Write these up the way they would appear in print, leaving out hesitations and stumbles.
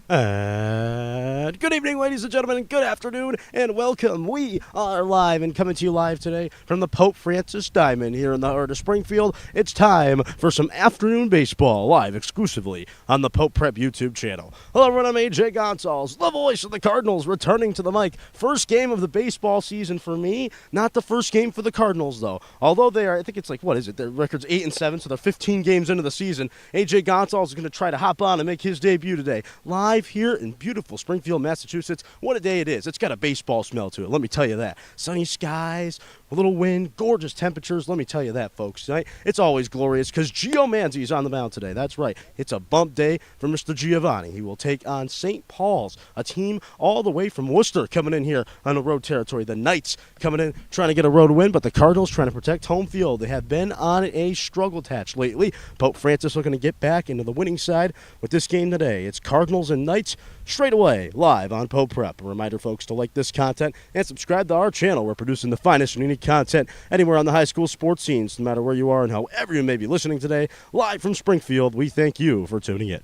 And good evening, ladies and gentlemen, and good afternoon, and welcome. We are live and coming to you live today from the Pope Francis Diamond here in the heart of Springfield. It's time for some afternoon baseball live exclusively on the Pope Prep YouTube channel. Hello, everyone. I'm AJ Gonzalez, the voice of the Cardinals, returning to the mic. First game of the baseball season for me, not the first game for the Cardinals, though. Although they are, I think it's like, what is it? Their record's 8-7, so they're 15 games into the season. AJ Gonzalez is going to try to hop on and make his debut today. Live here in beautiful Springfield, Massachusetts. What a day it is. It's got a baseball smell to it, let me tell you that. Sunny skies, a little wind, gorgeous temperatures. Let me tell you that, folks. Tonight, it's always glorious because Gio Manzi is on the mound today. That's right. It's a bump day for Mr. Giovanni. He will take on St. Paul's, a team all the way from Worcester coming in here on the road territory. The Knights coming in trying to get a road win, but the Cardinals trying to protect home field. They have been on a struggle patch lately. Pope Francis looking to get back into the winning side with this game today. It's Cardinals and Knights straight away live on Pope Prep. A reminder, folks, to like this content and subscribe to our channel. We're producing the finest and unique content anywhere on the high school sports scenes, no matter where you are and however you may be listening today. Live from Springfield, we thank you for tuning in.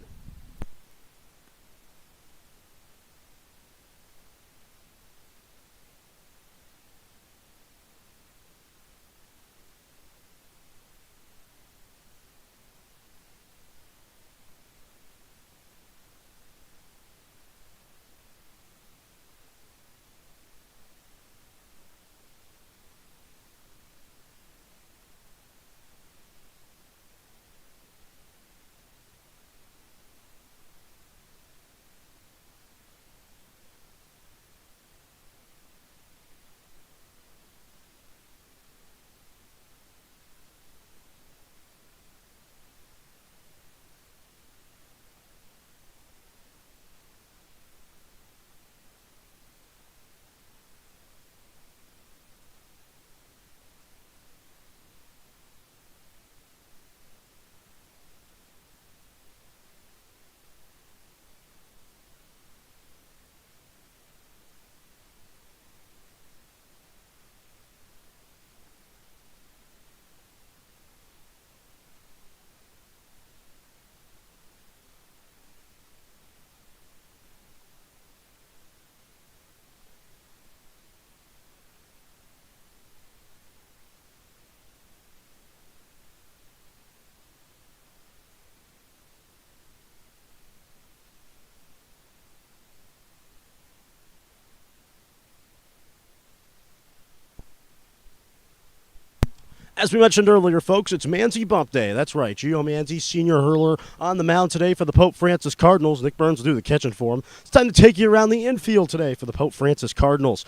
As we mentioned earlier, folks, it's Manzi Bump Day. That's right. Gio Manzi, senior hurler, on the mound today for the Pope Francis Cardinals. Nick Burns will do the catching for him. It's time to take you around the infield today for the Pope Francis Cardinals.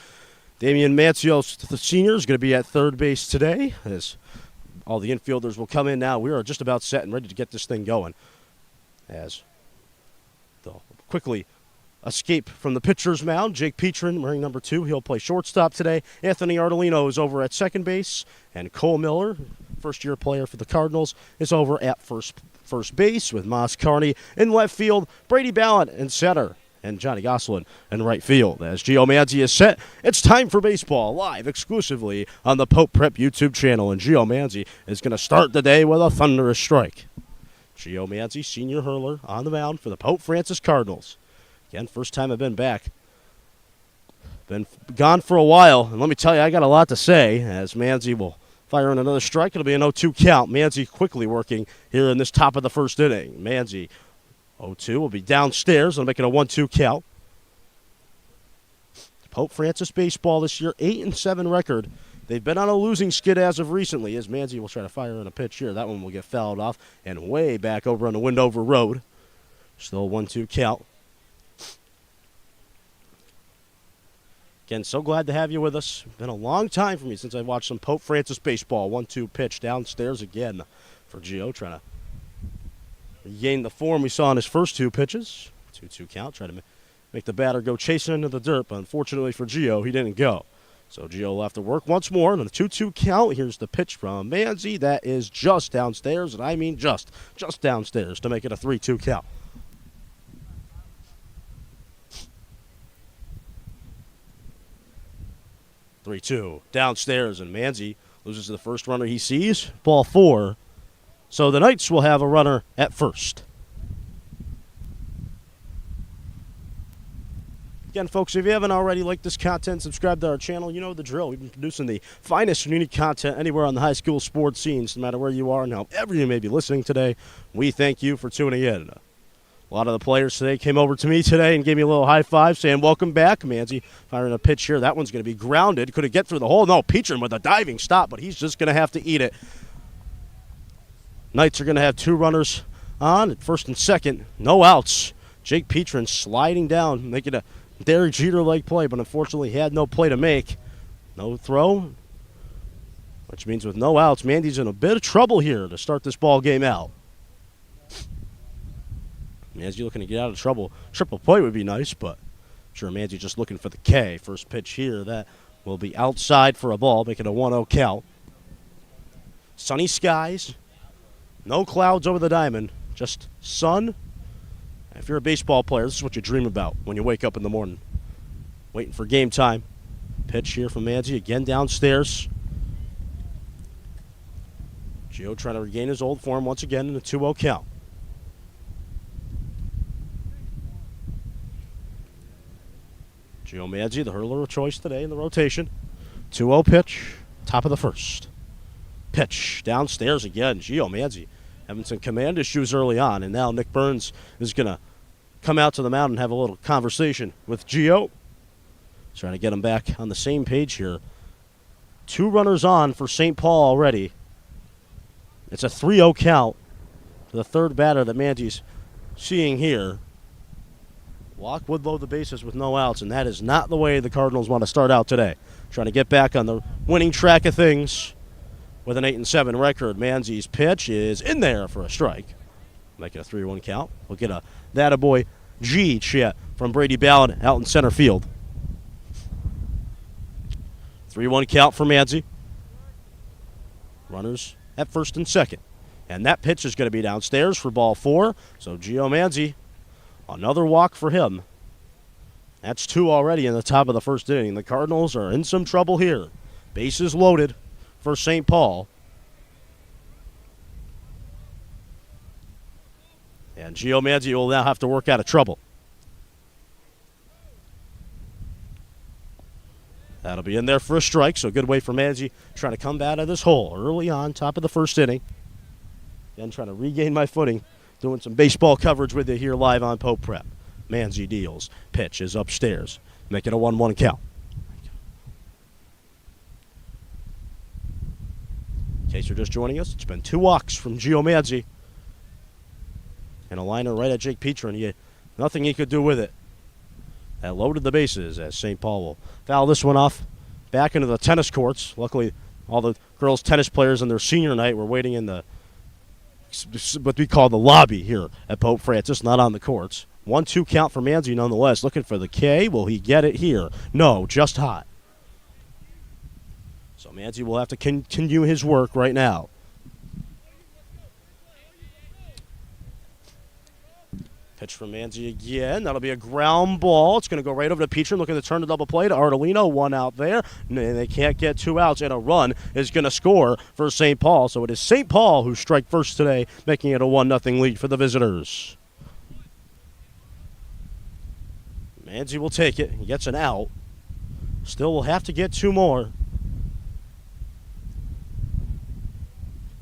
Damian Mancios, the senior, is going to be at third base today, as all the infielders will come in now. We are just about set and ready to get this thing going, as they'll quickly escape from the pitcher's mound. Jake Petrin wearing number 2. He'll play shortstop today. Anthony Ardolino is over at second base. And Cole Miller, first-year player for the Cardinals, is over at first base with Moss Carney in left field. Brady Ballant in center. And Johnny Gosselin in right field. As Gio Manzi is set, it's time for baseball, live exclusively on the Pope Prep YouTube channel. And Gio Manzi is going to start the day with a thunderous strike. Gio Manzi, senior hurler, on the mound for the Pope Francis Cardinals. Again, first time I've been back. Been gone for a while, and let me tell you, I got a lot to say, as Manzi will fire in another strike. It'll be an 0-2 count. Manzi quickly working here in this top of the first inning. Manzi, 0-2, will be downstairs and make it a 1-2 count. Pope Francis baseball this year, 8-7 record. They've been on a losing skid as of recently, as Manzi will try to fire in a pitch here. That one will get fouled off and way back over on the Windover Road. Still a 1-2 count. Again, so glad to have you with us. Been a long time for me since I watched some Pope Francis baseball. 1-2 pitch downstairs again for Gio, trying to regain the form we saw in his first 2 pitches. 2-2 count, trying to make the batter go chasing into the dirt, but unfortunately for Gio, he didn't go. So Gio will have to work once more on a 2-2 count. Here's the pitch from Manzi. That is just downstairs, and I mean just downstairs to make it a 3-2 count. 3-2 downstairs, and Manzi loses the first runner he sees. Ball 4. So the Knights will have a runner at first. Again, folks, if you haven't already liked this content, subscribe to our channel. You know the drill. We've been producing the finest and unique content anywhere on the high school sports scenes, no matter where you are and however you may be listening today. We thank you for tuning in. A lot of the players today came over to me today and gave me a little high five saying, welcome back. Manzi firing a pitch here. That one's going to be grounded. Could it get through the hole? No, Petrin with a diving stop, but he's just going to have to eat it. Knights are going to have 2 runners on at first and second. No outs. Jake Petrin sliding down, making a Derek Jeter-like play, but unfortunately had no play to make. No throw, which means with no outs, Mandy's in a bit of trouble here to start this ball game out. Mandy looking to get out of trouble. Triple play would be nice, but I'm sure Mandy just looking for the K. First pitch here, that will be outside for a ball, making a 1-0 count. Sunny skies, no clouds over the diamond, just sun. If you're a baseball player, this is what you dream about when you wake up in the morning. Waiting for game time. Pitch here from Manzi, again downstairs. Gio trying to regain his old form once again in a 2-0 count. Gio Manzi, the hurler of choice today in the rotation. 2-0 pitch, top of the first. Pitch downstairs again. Gio Manzi having some command issues early on, and now Nick Burns is going to come out to the mound and have a little conversation with Gio. Trying to get him back on the same page here. 2 runners on for St. Paul already. It's a 3-0 count to the third batter that Manzi's seeing here. Walk would load the bases with no outs, and that is not the way the Cardinals want to start out today. Trying to get back on the winning track of things. With an 8-7 record, Manzi's pitch is in there for a strike. Make it a 3-1 count. We'll get a that-a-boy G chat from Brady Ballard out in center field. 3-1 count for Manzi. Runners at first and second. And that pitch is going to be downstairs for ball 4. So Gio Manzi, another walk for him. That's 2 already in the top of the first inning. The Cardinals are in some trouble here. Bases loaded for St. Paul. And Gio Manzi will now have to work out of trouble. That'll be in there for a strike, so good way for Manzi trying to come out of this hole early on, top of the first inning. Again, trying to regain my footing, doing some baseball coverage with you here live on Pope Prep. Manzi deals. Pitch is upstairs. Make it a 1-1 count. In case you're just joining us, it's been 2 walks from Gio Manzi. And a liner right at Jake Petrin. Nothing he could do with it. That loaded the bases as St. Paul will foul this one off back into the tennis courts. Luckily, all the girls' tennis players on their senior night were waiting in the what we call the lobby here at Pope Francis, not on the courts. 1-2 count for Manzi nonetheless. Looking for the K. Will he get it here? No, just hot. So Manzi will have to continue his work right now. Pitch from Manzi again. That'll be a ground ball. It's going to go right over to Petrin, looking to turn the double play to Ardolino. 1 out there. And they can't get 2 outs, and a run is going to score for St. Paul. So it is St. Paul who strike first today, making it a 1-0 lead for the visitors. Manzi will take it. He gets an out. Still will have to get 2 more.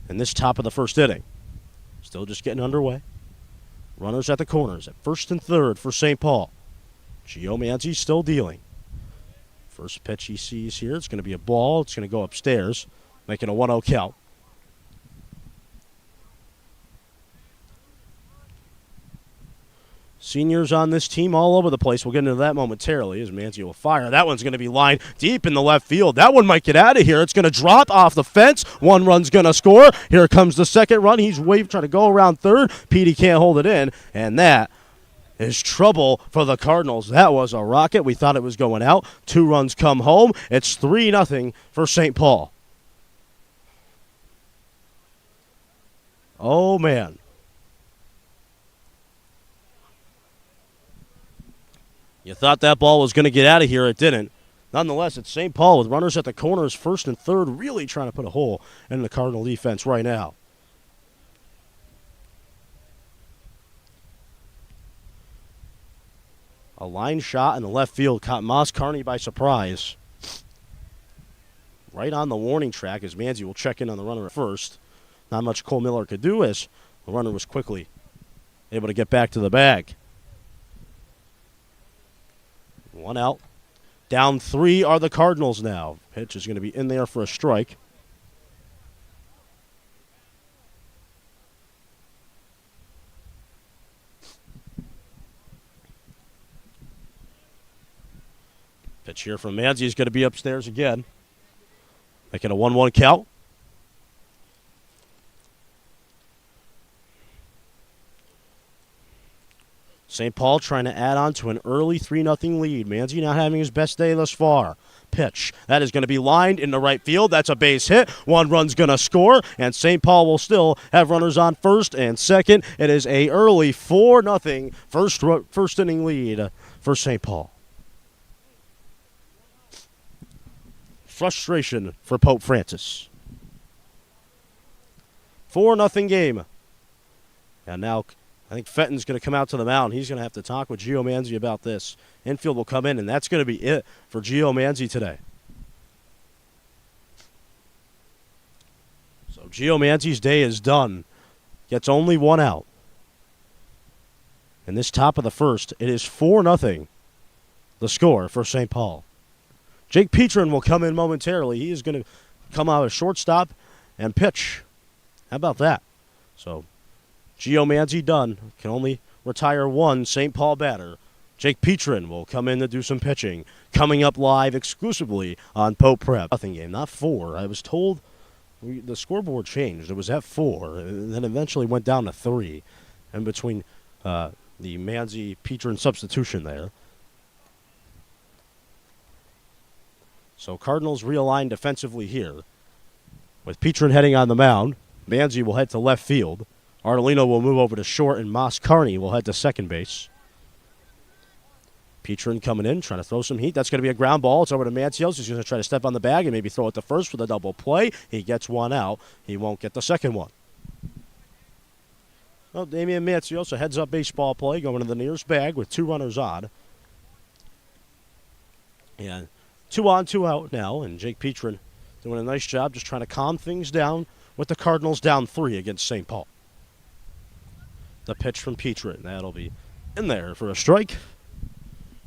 In this top of the first inning. Still just getting underway. Runners at the corners at first and third for St. Paul. Gio Manzi still dealing. First pitch he sees here. It's going to be a ball. It's going to go upstairs, making a 1-0 count. Seniors on this team all over the place. We'll get into that momentarily as Manzi will fire. That one's going to be lined deep in the left field. That one might get out of here. It's going to drop off the fence. 1 run's going to score. Here comes the second run. He's waved trying to go around third. Petey can't hold it in, and that is trouble for the Cardinals. That was a rocket. We thought it was going out. 2 runs come home. It's 3-0 for St. Paul. Oh, man. You thought that ball was going to get out of here. It didn't. Nonetheless, it's St. Paul with runners at the corners, first and third, really trying to put a hole in the Cardinal defense right now. A line shot in the left field caught Moss Carney by surprise. Right on the warning track as Manzi will check in on the runner at first. Not much Cole Miller could do as the runner was quickly able to get back to the bag. 1 out. Down 3 are the Cardinals now. Pitch is going to be in there for a strike. Pitch here from Manzi is going to be upstairs again. Making a 1-1 count. St. Paul trying to add on to an early 3-0 lead. Manzi not having his best day thus far. Pitch. That is going to be lined into right field. That's a base hit. 1 run's going to score, and St. Paul will still have runners on first and second. It is a early 4-0 first inning lead for St. Paul. Frustration for Pope Francis. 4-0 game. And now I think Fenton's going to come out to the mound. He's going to have to talk with Gio Manzi about this. Infield will come in, and that's going to be it for Gio Manzi today. So Gio Manzi's day is done. Gets only 1 out. In this top of the first, it is 4-0, the score for St. Paul. Jake Petrin will come in momentarily. He is going to come out of shortstop and pitch. How about that? So Gio Manzi done. Can only retire 1 St. Paul batter. Jake Petrin will come in to do some pitching. Coming up live exclusively on Pope Prep. Nothing game, not 4. I was told the scoreboard changed. It was at 4, and then eventually went down to 3. In between the Manzi Petrin substitution there. So Cardinals realign defensively here. With Petrin heading on the mound, Manzi will head to left field. Ardolino will move over to short, and Moss Carney will head to second base. Petrin coming in, trying to throw some heat. That's going to be a ground ball. It's over to Mancios. He's going to try to step on the bag and maybe throw it to first for the double play. He gets 1 out. He won't get the second one. Well, Damian Mancios, a heads-up baseball play, going to the nearest bag with 2 runners on. And 2 on, 2 out now, and Jake Petrin doing a nice job just trying to calm things down with the Cardinals down 3 against St. Paul. The pitch from Petrin. That'll be in there for a strike.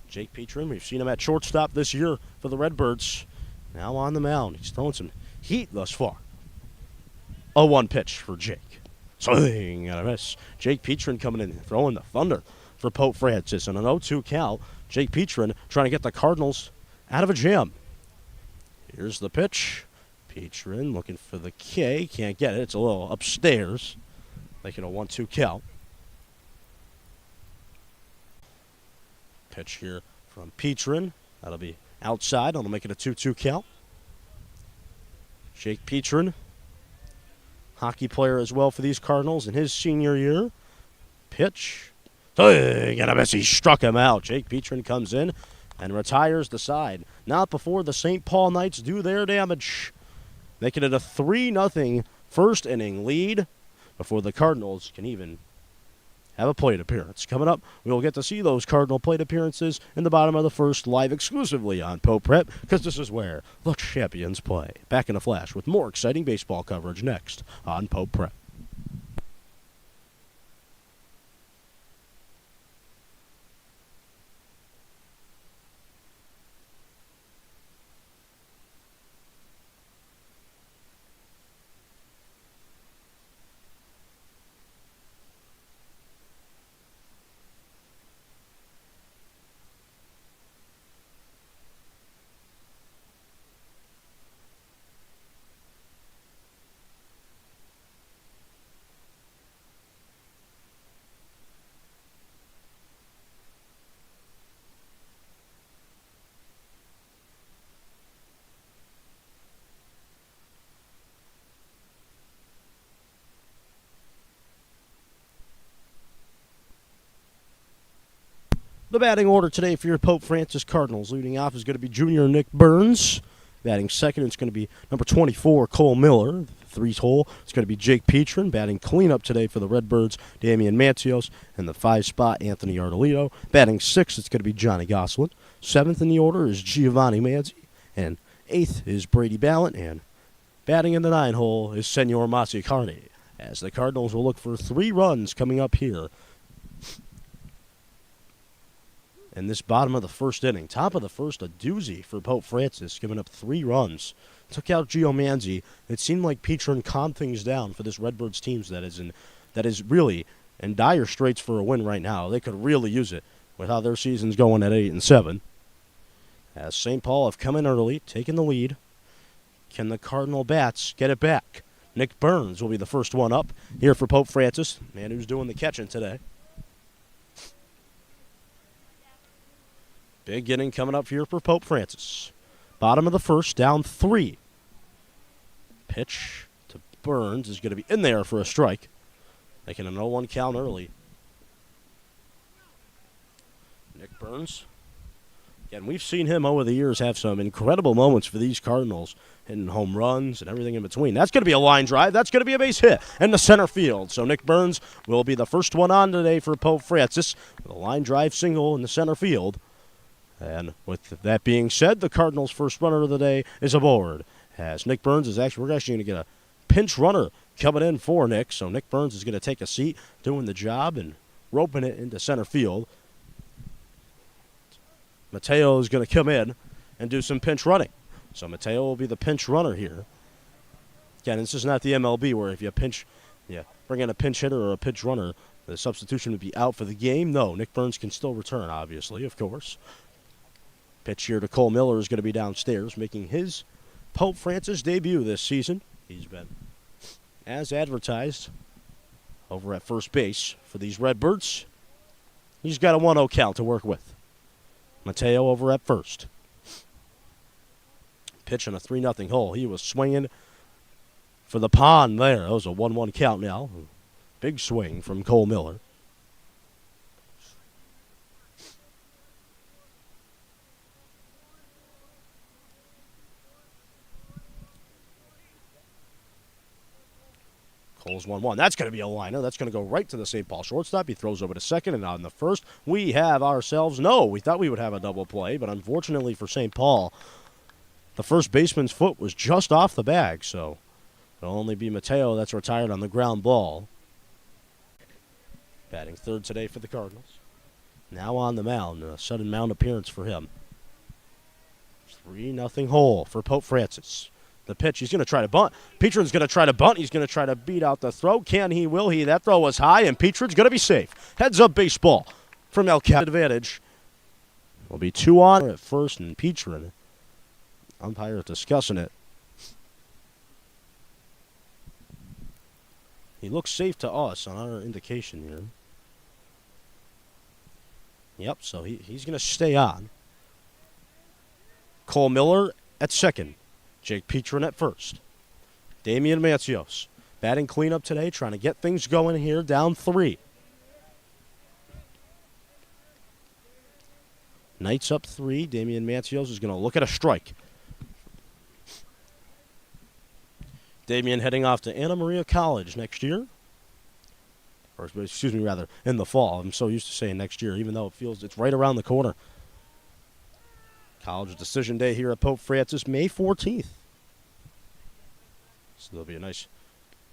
Jake Petrin, we've seen him at shortstop this year for the Redbirds. Now on the mound. He's throwing some heat thus far. 0-1 pitch for Jake. Swing and a miss. Jake Petrin coming in, throwing the thunder for Pope Francis. And an 0-2 count. Jake Petrin trying to get the Cardinals out of a jam. Here's the pitch. Petrin looking for the K. Can't get it. It's a little upstairs. Making a 1-2 count. Pitch here from Petrin. That'll be outside. That'll make it a 2-2 count. Jake Petrin, hockey player as well for these Cardinals in his senior year. Pitch. And a miss. He struck him out. Jake Petrin comes in and retires the side. Not before the St. Paul Knights do their damage. Making it a 3-0 first inning lead before the Cardinals can even have a plate appearance. Coming up, we will get to see those Cardinal plate appearances in the bottom of the first live exclusively on Pope Prep, because this is where the champions play. Back in a flash with more exciting baseball coverage next on Pope Prep. The batting order today for your Pope Francis Cardinals. Leading off is going to be junior Nick Burns. Batting second, it's going to be number 24, Cole Miller. 3 hole, it's going to be Jake Petrin. Batting cleanup today for the Redbirds, Damian Mancios. In the 5 spot, Anthony Ardolito. Batting 6th, it's going to be Johnny Gosselin. 7th in the order is Giovanni Manzi. And 8th is Brady Ballant. And batting in the 9 hole is Senor Masicarni, as the Cardinals will look for 3 runs coming up here in this bottom of the first inning. Top of the first, a doozy for Pope Francis, giving up 3 runs. Took out Gio Manzi. It seemed like Petrin calmed things down for this Redbirds team that is really in dire straits for a win right now. They could really use it with how their season's going at 8-7. As St. Paul have come in early, taking the lead. Can the Cardinal bats get it back? Nick Burns will be the first one up here for Pope Francis, man who's doing the catching today. Big inning coming up here for Pope Francis. Bottom of the first, down 3. Pitch to Burns is going to be in there for a strike. Making a 0-1 count early. Nick Burns. Again, we've seen him over the years have some incredible moments for these Cardinals, hitting home runs and everything in between. That's going to be a line drive. That's going to be a base hit in the center field. So Nick Burns will be the first one on today for Pope Francis with a line drive single in the center field. And with that being said, the Cardinals' first runner of the day is aboard. As Nick Burns is we're actually going to get a pinch runner coming in for Nick. So Nick Burns is going to take a seat, doing the job and roping it into center field. Mateo is going to come in and do some pinch running. So Mateo will be the pinch runner here. Again, this is not the MLB where if you bring in a pinch hitter or a pinch runner, the substitution would be out for the game. No, Nick Burns can still return, obviously, of course. Pitch here to Cole Miller is going to be downstairs, making his Pope Francis debut this season. He's been, as advertised, over at first base for these Redbirds. He's got a 1-0 count to work with. Mateo over at first. Pitch on a 3-0 hole. He was swinging for the pond there. That was a 1-1 count now. Big swing from Cole Miller. Cole's 1-1. That's going to be a liner. That's going to go right to the St. Paul shortstop. He throws over to second, and on the first, we have ourselves, we thought we would have a double play, but unfortunately for St. Paul, the first baseman's foot was just off the bag, so it'll only be Mateo that's retired on the ground ball. Batting third today for the Cardinals. Now on the mound, a sudden mound appearance for him. 3-0 hole for Pope Francis. The pitch, he's going to try to bunt. Petrin's going to try to bunt. He's going to try to beat out the throw. Can he, will he? That throw was high, and Petrin's going to be safe. Heads up baseball from El Cap. Advantage. Will be 2 on at first, and Petrin, umpire discussing it. He looks safe to us on our indication here. Yep, so he's going to stay on. Cole Miller at second. Jake Petrin at first. Damian Mancios batting cleanup today, trying to get things going here, down 3. Knights up 3. Damian Mancios is going to look at a strike. Damian heading off to Anna Maria College next year. Or, excuse me, rather, in the fall. I'm so used to saying next year, even though it feels it's right around the corner. College decision day here at Pope Francis, May 14th. So there'll be a nice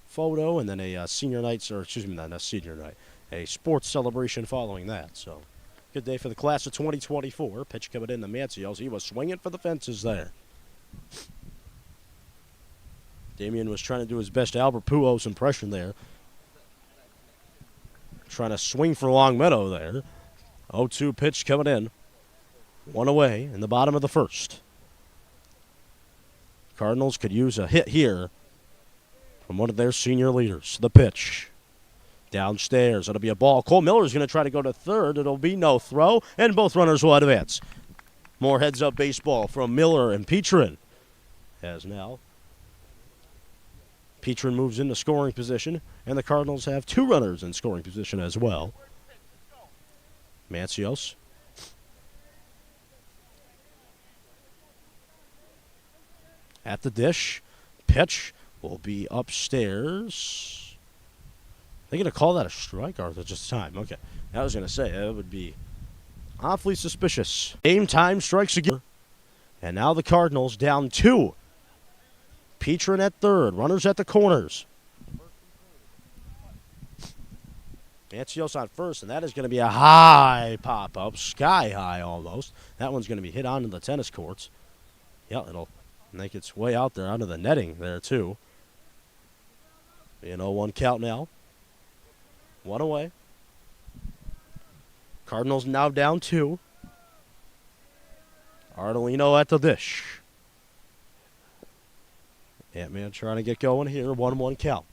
photo and then a senior night, or excuse me, not a senior night, a sports celebration following that. So good day for the class of 2024. Pitch coming in to Mancios. He was swinging for the fences there. Damian was trying to do his best Albert Pujols impression there. Trying to swing for Longmeadow there. 0-2 pitch coming in. 1 away in the bottom of the first. Cardinals could use a hit here from one of their senior leaders. The pitch. Downstairs. It'll be a ball. Cole Miller is going to try to go to third. It'll be no throw, and both runners will advance. More heads-up baseball from Miller and Petrin. As now Petrin moves into scoring position, and the Cardinals have 2 runners in scoring position as well. Mancios. At the dish. Pitch. will be upstairs. Are they going to call that a strike or is it just time? Okay. I was going to say, that would be awfully suspicious. Game time strikes again. And now the Cardinals down 2. Petrin at third. Runners at the corners. Mancios on first, and that is going to be a high pop-up, sky high almost. That one's going to be hit onto the tennis courts. Yeah, it'll make its way out there onto the netting there, too. You know, 1 count now. 1 away. Cardinals now down 2. Ardolino at the dish. Ant-Man trying to get going here. 1-1 count.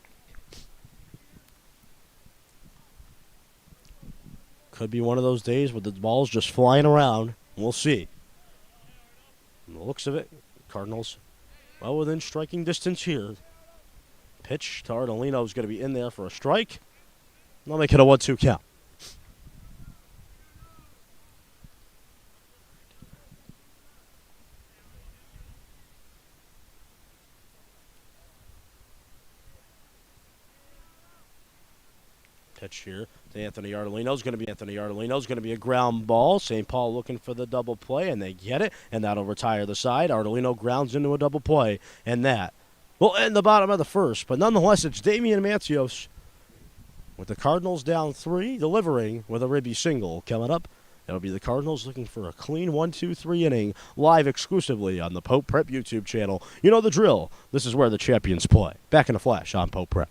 Could be one of those days where the ball's just flying around. We'll see. From the looks of it, Cardinals well within striking distance here. Pitch to Ardolino is going to be in there for a strike. They'll make it a 1-2 count. Pitch here to Anthony Ardolino. Is going to be Anthony Ardolino. Is going to be a ground ball. St. Paul looking for the double play, and they get it, and that'll retire the side. Ardolino grounds into a double play, and that will end the bottom of the first. But nonetheless, it's Damian Mancios with the Cardinals down 3, delivering with a ribby single. Coming up, it'll be the Cardinals looking for a clean 1-2-3 inning, live exclusively on the Pope Prep YouTube channel. You know the drill. This is where the champions play. Back in a flash on Pope Prep.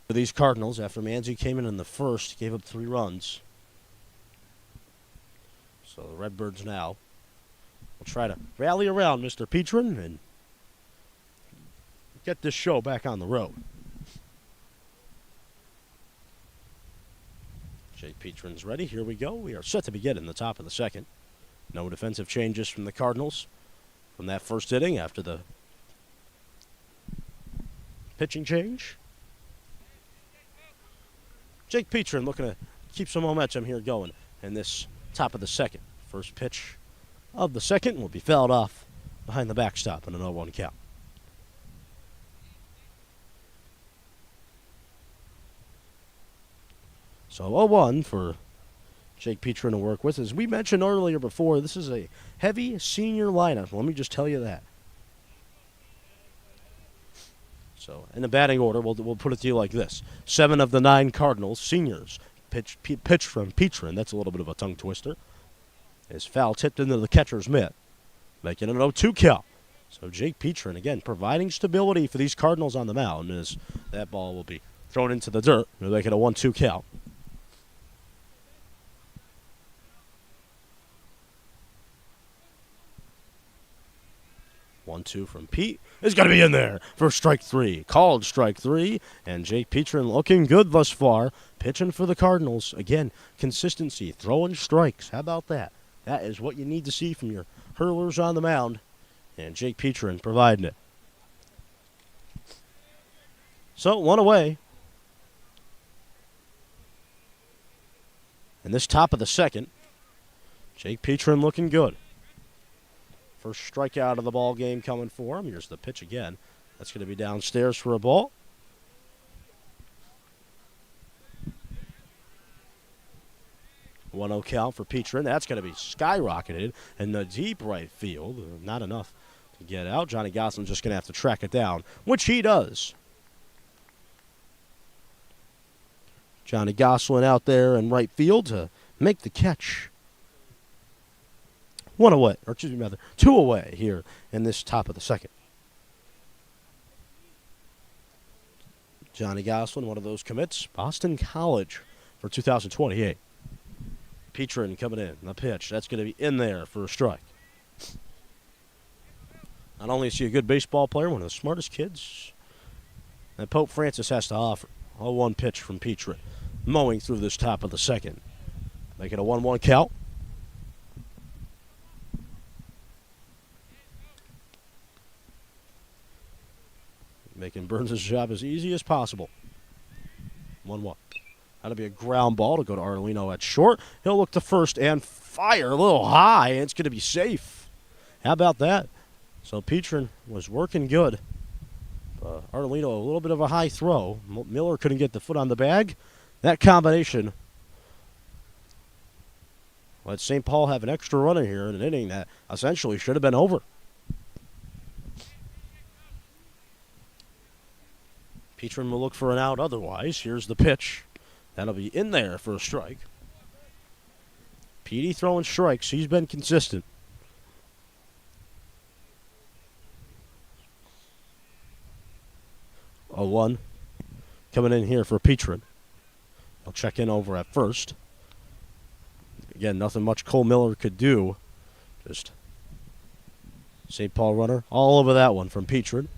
For these Cardinals, after Manzi came in the first, gave up 3 runs. So the Redbirds now will try to rally around Mr. Petrin and get this show back on the road. Jake Petrin's ready. Here we go. We are set to begin in the top of the second. No defensive changes from the Cardinals from that first inning after the pitching change. Jake Petrin looking to keep some momentum here going in this top of the second. First pitch of the second will be fouled off behind the backstop in an 0-1 count. So 0-1 for Jake Petrin to work with. As we mentioned earlier before, this is a heavy senior lineup. Let me just tell you that. So in the batting order, we'll put it to you like this. 7 of the 9 Cardinals, seniors, pitch from Petrin. That's a little bit of a tongue twister. His foul tipped into the catcher's mitt, making it an 0-2 count. So Jake Petrin, again, providing stability for these Cardinals on the mound as that ball will be thrown into the dirt. We'll make it a 1-2 count. 1-2 from Pete is going to be in there for strike 3. Called strike 3, and Jake Petrin looking good thus far. Pitching for the Cardinals. Again, consistency, throwing strikes. How about that? That is what you need to see from your hurlers on the mound, and Jake Petrin providing it. So, 1 away. And this top of the second, Jake Petrin looking good. First strikeout of the ball game coming for him. Here's the pitch again. That's going to be downstairs for a ball. One-0 count for Petrin. That's going to be skyrocketed in the deep right field. Not enough to get out. Johnny Gosselin's just going to have to track it down, which he does. Johnny Gosselin out there in right field to make the catch. One away, or excuse me, rather, two away here in this top of the second. Johnny Gosselin, one of those commits, Boston College for 2028. Petrin coming in, the pitch. That's going to be in there for a strike. Not only is he a good baseball player, one of the smartest kids that Pope Francis has to offer. A 0-1 pitch from Petrin, mowing through this top of the second. Make it a 1-1 count. Making Burns' job as easy as possible. 1-1. That'll be a ground ball to go to Arlino at short. He'll look to first and fire a little high, and it's going to be safe. How about that? So Petrin was working good. Arlino, a little bit of a high throw. Miller couldn't get the foot on the bag. That combination let St. Paul have an extra runner here in an inning that essentially should have been over. Petrin will look for an out otherwise. Here's the pitch. That'll be in there for a strike. Petey throwing strikes. He's been consistent. 0-1 coming in here for Petrin. He'll check in over at first. Again, nothing much Cole Miller could do. Just St. Paul runner all over that one from Petrin.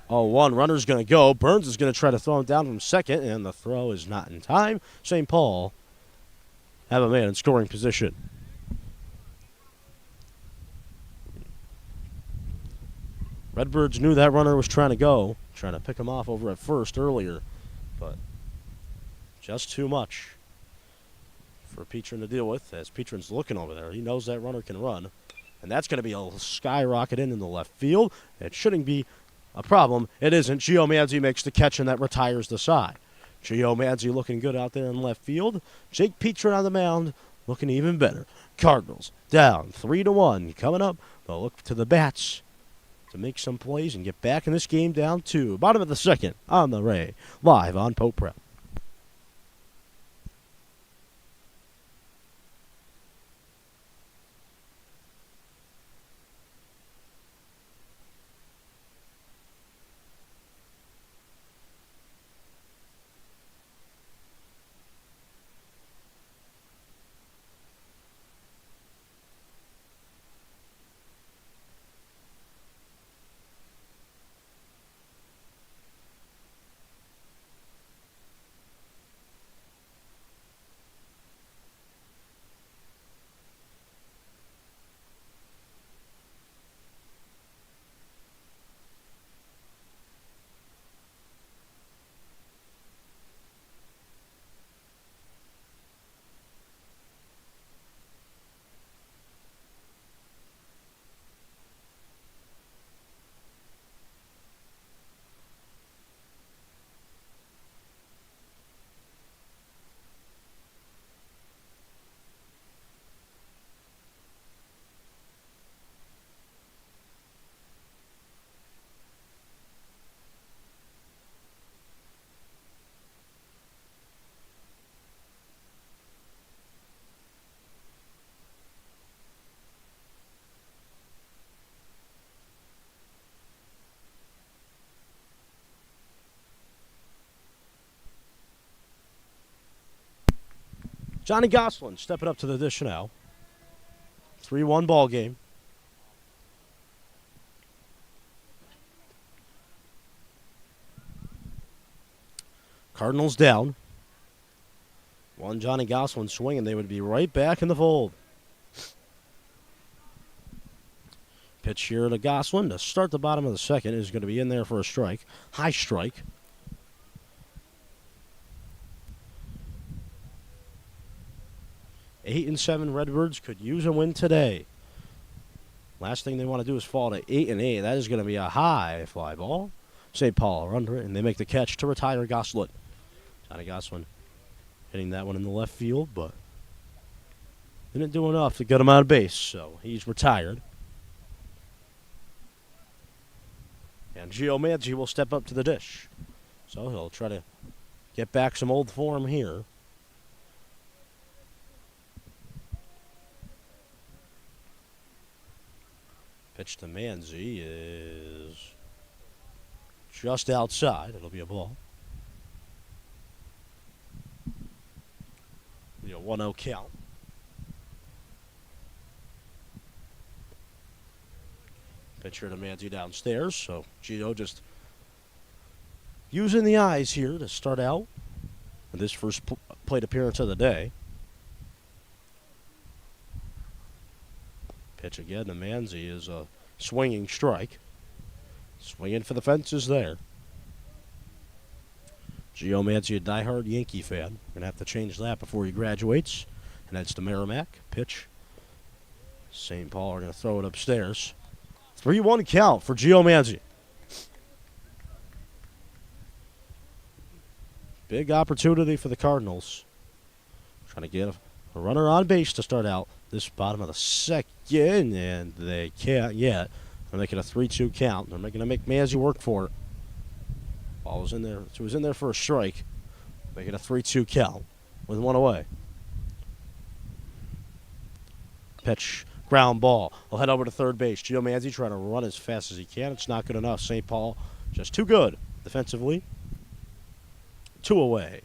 0-1, runner's going to go. Burns is going to try to throw him down from second, and the throw is not in time. St. Paul have a man in scoring position. Redbirds knew that runner was trying to go, trying to pick him off over at first earlier, but just too much for Petrin to deal with as Petrin's looking over there. He knows that runner can run, and that's going to be a skyrocket in the left field. It shouldn't be a problem. It isn't. Gio Manzi makes the catch, and that retires the side. Gio Manzi looking good out there in left field. Jake Petrin on the mound looking even better. Cardinals down 3-1. Coming up, they'll look to the bats to make some plays and get back in this game down 2. Bottom of the second on the Ray, live on Pope Prep. Johnny Gosselin stepping up to the dish now. 3-1 ball game. Cardinals down. One Johnny Gosselin swinging, they would be right back in the fold. Pitch here to Gosselin to start the bottom of the second is going to be in there for a strike. High strike. Eight and 7 Redbirds could use a win today. Last thing they want to do is fall to 8-8. That is going to be a high fly ball. St. Paul are under it, and they make the catch to retire Gosselin. Johnny Gosselin hitting that one in the left field, but didn't do enough to get him out of base, so he's retired. And Gio Manzi will step up to the dish. So he'll try to get back some old form here. Pitch to Manzi is just outside. It'll be a ball. Be a 1-0 count. Pitcher to Manzi downstairs. So Gio just using the eyes here to start out with this first plate appearance of the day. Pitch again to Manzi is a swinging strike. Swinging for the fences there. Gio Manzi, a diehard Yankee fan. Going to have to change that before he graduates. And that's to Merrimack. Pitch. St. Paul are going to throw it upstairs. 3-1 count for Gio Manzi. Big opportunity for the Cardinals. Trying to get a runner on base to start out this bottom of the second, and they can't yet. They're making a 3-2 count. They're going to make Manzi work for it. Ball was in there. So he was in there for a strike. Making a 3-2 count with one away. Pitch, ground ball. We'll head over to third base. Gio Manzi trying to run as fast as he can. It's not good enough. St. Paul just too good defensively. 2 away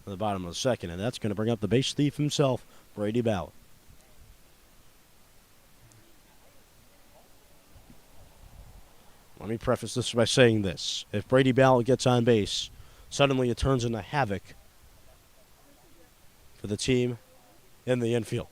at the bottom of the second, and that's going to bring up the base thief himself, Brady Ballard. Let me preface this by saying this. If Brady Ballard gets on base, suddenly it turns into havoc for the team in the infield.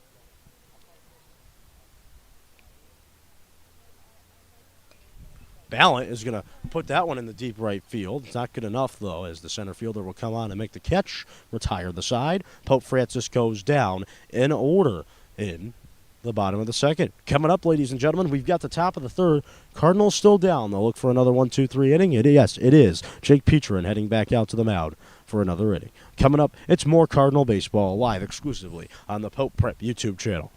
Ballard is going to put that one in the deep right field. It's not good enough, though, as the center fielder will come on and make the catch, retire the side. Pope Francis goes down in order in the bottom of the second. Coming up, ladies and gentlemen, we've got the top of the third. Cardinals still down. They'll look for another 1-2-3 inning. Yes, it is. Jake Petrin heading back out to the mound for another inning. Coming up, it's more Cardinal baseball live exclusively on the Pope Prep YouTube channel.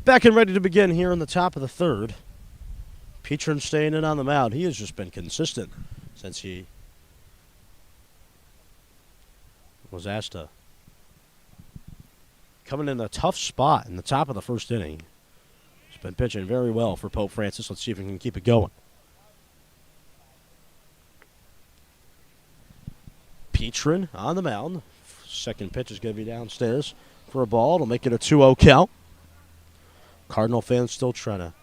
Back and ready to begin here in the top of the third. Petrin staying in on the mound. He has just been consistent since he was asked to coming in a tough spot in the top of the first inning. He's been pitching very well for Pope Francis. Let's see if he can keep it going. Petrin on the mound. Second pitch is going to be downstairs for a ball. It'll make it a 2-0 count. Cardinal fans still trying to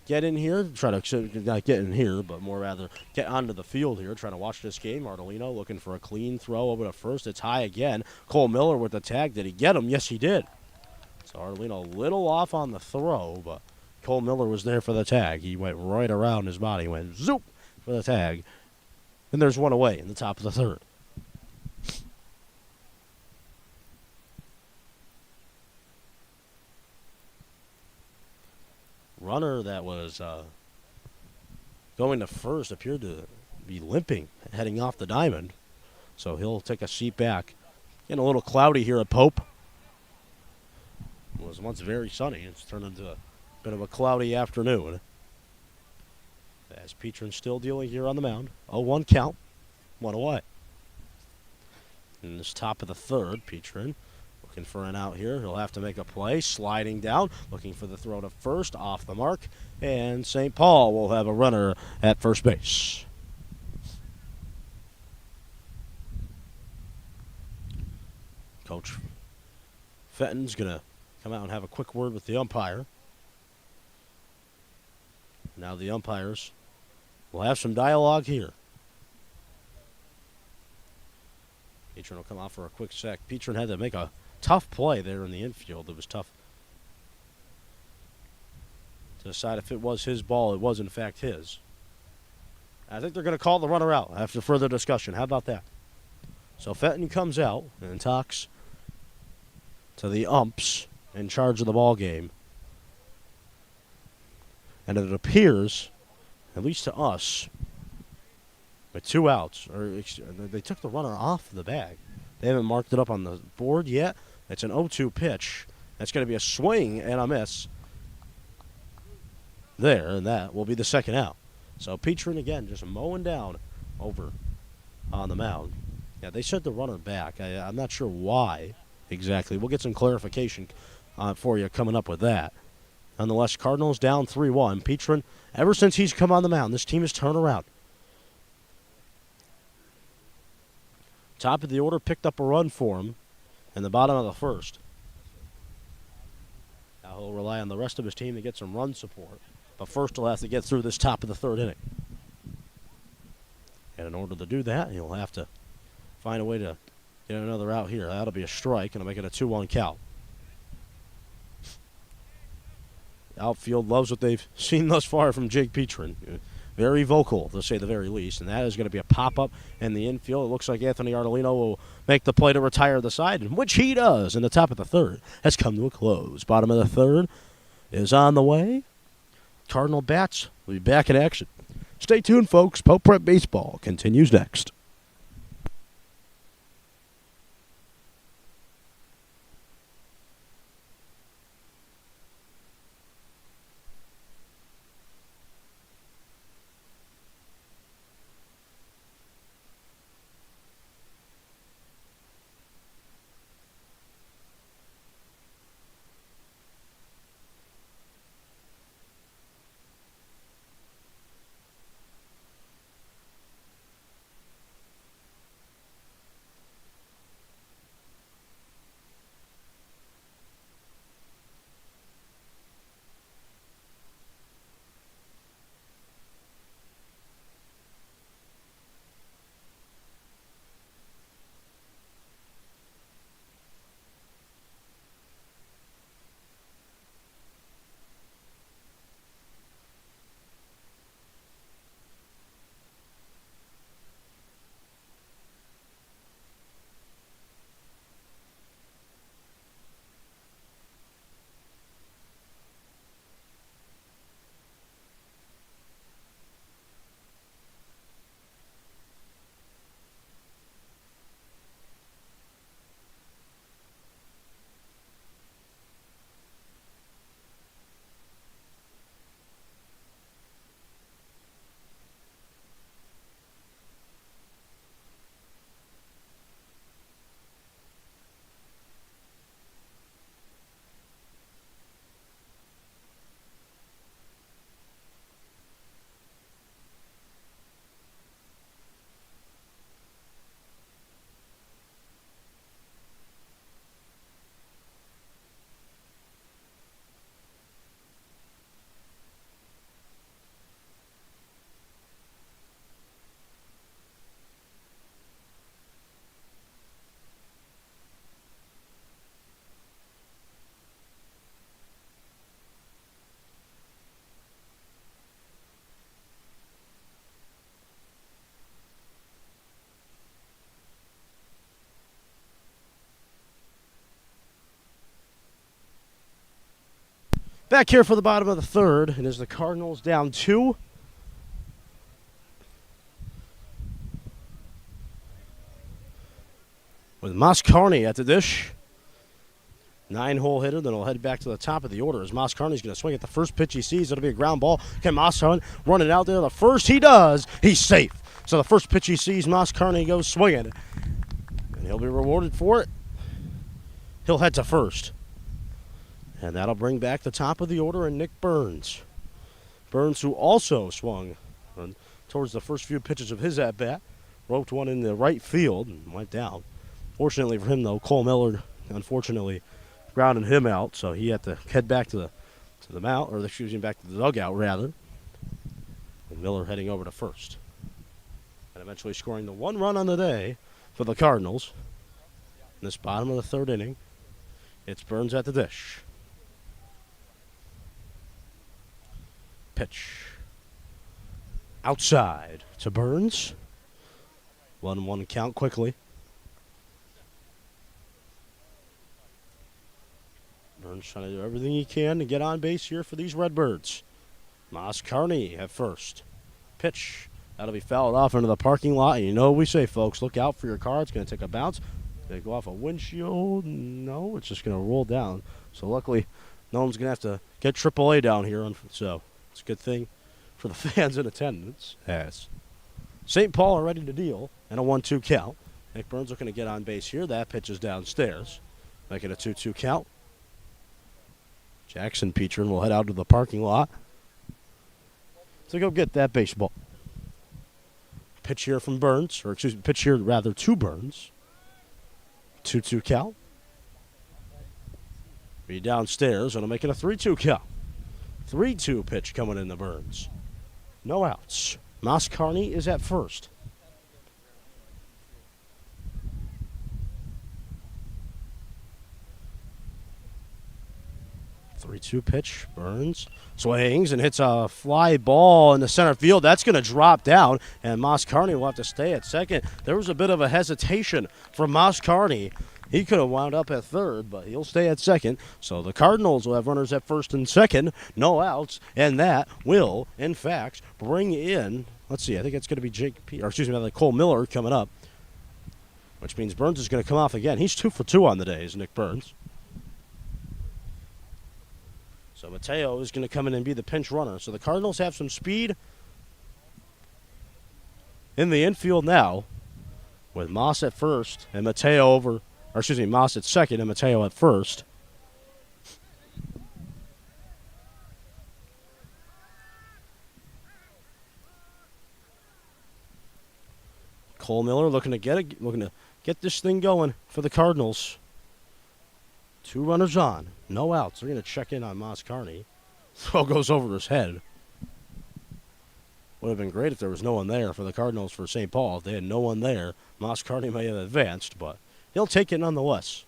get in here, not get in here, but more rather get onto the field here, trying to watch this game. Ardolino looking for a clean throw over to first. It's high again. Cole Miller with the tag. Did he get him? Yes, he did. So Ardolino a little off on the throw, but Cole Miller was there for the tag. He went right around his body, went zoop for the tag. And there's one away in the top of the third. Runner that was going to first appeared to be limping, heading off the diamond. So he'll take a seat back. Getting a little cloudy here at Pope. It was once very sunny. It's turned into a bit of a cloudy afternoon. As Petrin still dealing here on the mound. 0-1 count. One away. In this top of the third, Petrin looking for an out here. He'll have to make a play. Sliding down, looking for the throw to first, off the mark. And St. Paul will have a runner at first base. Coach Fenton's going to come out and have a quick word with the umpire. Now the umpires will have some dialogue here. Petrin will come out for a quick sec. Petrin had to make a tough play there in the infield. It was tough to decide if it was his ball. It was, in fact, his. I think they're going to call the runner out after further discussion. How about that? So Fenton comes out and talks to the umps in charge of the ball game. And it appears, at least to us, with 2 outs, or they took the runner off the bag. They haven't marked it up on the board yet. It's an 0-2 pitch. That's going to be a swing and a miss there, and that will be the second out. So Petrin, again, just mowing down over on the mound. Yeah, they sent the runner back. I'm not sure why exactly. We'll get some clarification for you coming up with that. Nonetheless, Cardinals down 3-1. Petrin, ever since he's come on the mound, this team has turned around. Top of the order picked up a run for him in the bottom of the first. Now he'll rely on the rest of his team to get some run support. But first he'll have to get through this top of the third inning. And in order to do that, he'll have to find a way to get another out here. That'll be a strike, and it'll make it a 2-1 count. Outfield loves what they've seen thus far from Jake Petrin. Very vocal, to say the very least, and that is going to be a pop-up in the infield. It looks like Anthony Ardolino will make the play to retire the side, which he does, and the top of the third has come to a close. Bottom of the third is on the way. Cardinal bats will be back in action. Stay tuned, folks. Pope Prep Baseball continues next. Back here for the bottom of the third, and as the Cardinals down 2. With Moscarney at the dish. 9-hole hitter, then he'll head back to the top of the order as Moss Carney's going to swing at the first pitch he sees. It'll be a ground ball. Can Moss run it out there? The first he does, he's safe. So the first pitch he sees, Moss Carney goes swinging, and he'll be rewarded for it. He'll head to first, and that'll bring back the top of the order and Nick Burns. Burns, who also swung towards the first few pitches of his at-bat, roped one in the right field and went down. Fortunately for him, though, Cole Miller, unfortunately, grounded him out, so he had to head back to the mount, or excuse me, back to the dugout rather. And Miller heading over to first, and eventually scoring the one run on the day for the Cardinals. In this bottom of the third inning, it's Burns at the dish. Pitch outside to Burns. 1-1 count quickly. Burns trying to do everything he can to get on base here for these Redbirds. Moss Carney at first. Pitch. That'll be fouled off into the parking lot. And you know what we say, folks. Look out for your car. It's going to take a bounce. It's going to go off a windshield. No, it's just going to roll down. So luckily, no one's going to have to get AAA down here. So it's a good thing for the fans in attendance. As St. Paul are ready to deal and a 1-2 count. Nick Burns looking to get on base here. That pitch is downstairs. Making a 2-2 count. Jackson Petrin will head out to the parking lot to go get that baseball. Pitch here from Burns, or excuse me, pitch here rather to Burns. 2-2 count. Be downstairs, and I'm making a 3-2 count. 3-2 pitch coming in to Burns. No outs. Moss Carney is at first. 3-2 pitch. Burns swings and hits a fly ball in the center field. That's going to drop down, and Moss Carney will have to stay at second. There was a bit of a hesitation from Moss Carney. He could have wound up at third, but he'll stay at second. So the Cardinals will have runners at first and second, no outs, and that will, in fact, bring in, let's see, I think it's going to be Cole Miller coming up, which means Burns is going to come off again. He's 2 for 2 on the day, is Nick Burns. So Mateo is going to come in and be the pinch runner. So the Cardinals have some speed in the infield now with Moss at first and Moss at second and Mateo at first. Cole Miller looking to get this thing going for the Cardinals. 2 runners on, no outs. They're going to check in on Moss Carney. Throw goes over his head. Would have been great if there was no one there for the Cardinals for St. Paul. If they had no one there, Moss Carney may have advanced, but he'll take it nonetheless.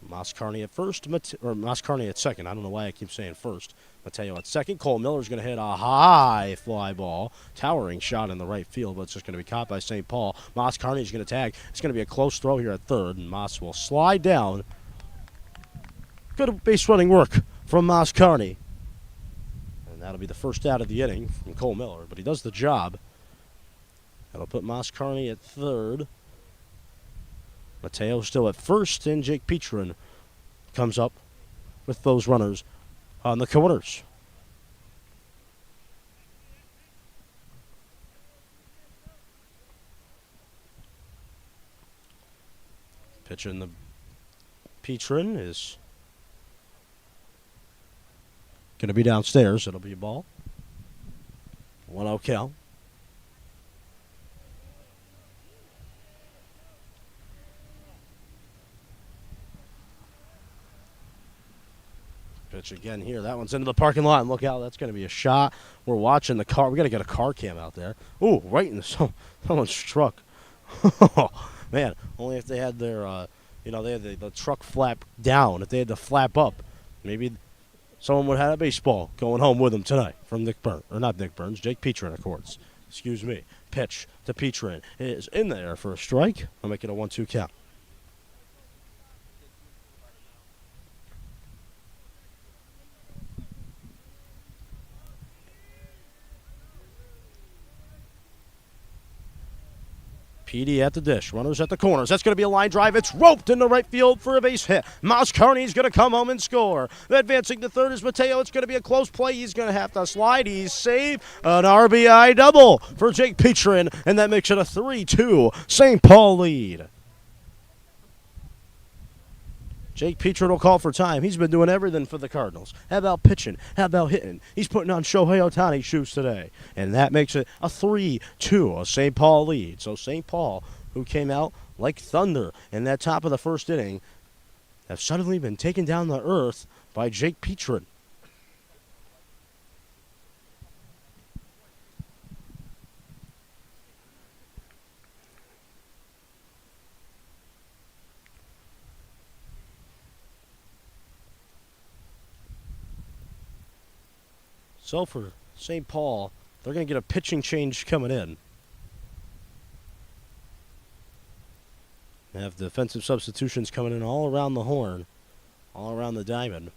Moss Carney at first, or Moss Carney at second. I don't know why I keep saying first. Mateo at second. Cole Miller's going to hit a high fly ball. Towering shot in the right field, but it's just going to be caught by St. Paul. Moss Carney's going to tag. It's going to be a close throw here at third, and Moss will slide down. Good base running work from Moss Carney. And that'll be the first out of the inning from Cole Miller, but he does the job. That'll put Moss Carney at third. Mateo still at first, and Jake Petrin comes up with those runners on the corners. Pitch in the Petrin is going to be downstairs. It'll be a ball. 1-0 count. Pitch again here. That one's into the parking lot, and look out, that's going to be a shot. We're watching the car. We got to get a car cam out there. Ooh, right in the someone's truck. Man, only if they had their, they had the truck flap down. If they had the flap up, maybe someone would have had a baseball going home with them tonight from Jake Petrin, of course. Excuse me. Pitch to Petrin is in there for a strike. I'll make it a 1-2 count. PD at the dish. Runners at the corners. That's going to be a line drive. It's roped into right field for a base hit. Moscarni's going to come home and score. Advancing to third is Mateo. It's going to be a close play. He's going to have to slide. He's saved. An RBI double for Jake Petrin, and that makes it a 3-2 St. Paul lead. Jake Petrin will call for time. He's been doing everything for the Cardinals. How about pitching? How about hitting? He's putting on Shohei Ohtani's shoes today. And that makes it a 3-2, a St. Paul lead. So St. Paul, who came out like thunder in that top of the first inning, have suddenly been taken down to earth by Jake Petrin. So for St. Paul, they're going to get a pitching change coming in. They have defensive substitutions coming in all around the horn, all around the diamond.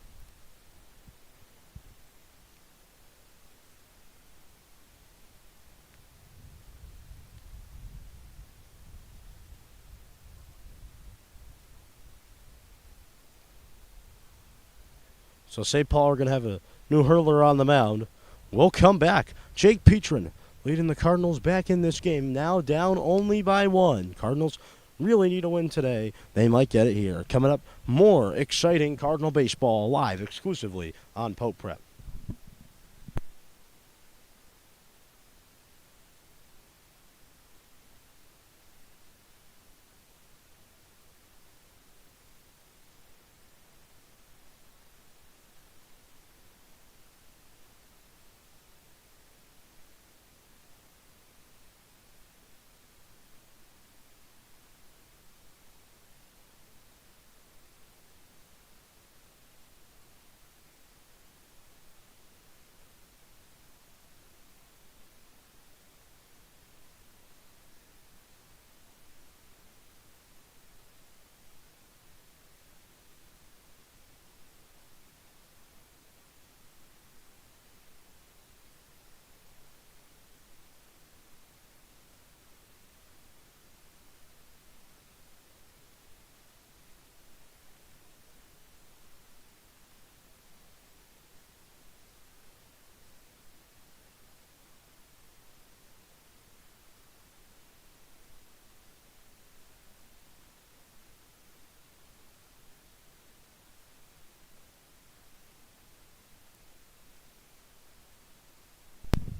So St. Paul are going to have a new hurler on the mound. We'll come back. Jake Petrin leading the Cardinals back in this game, now down only by 1. Cardinals really need a win today. They might get it here. Coming up, more exciting Cardinal baseball live exclusively on Pope Prep.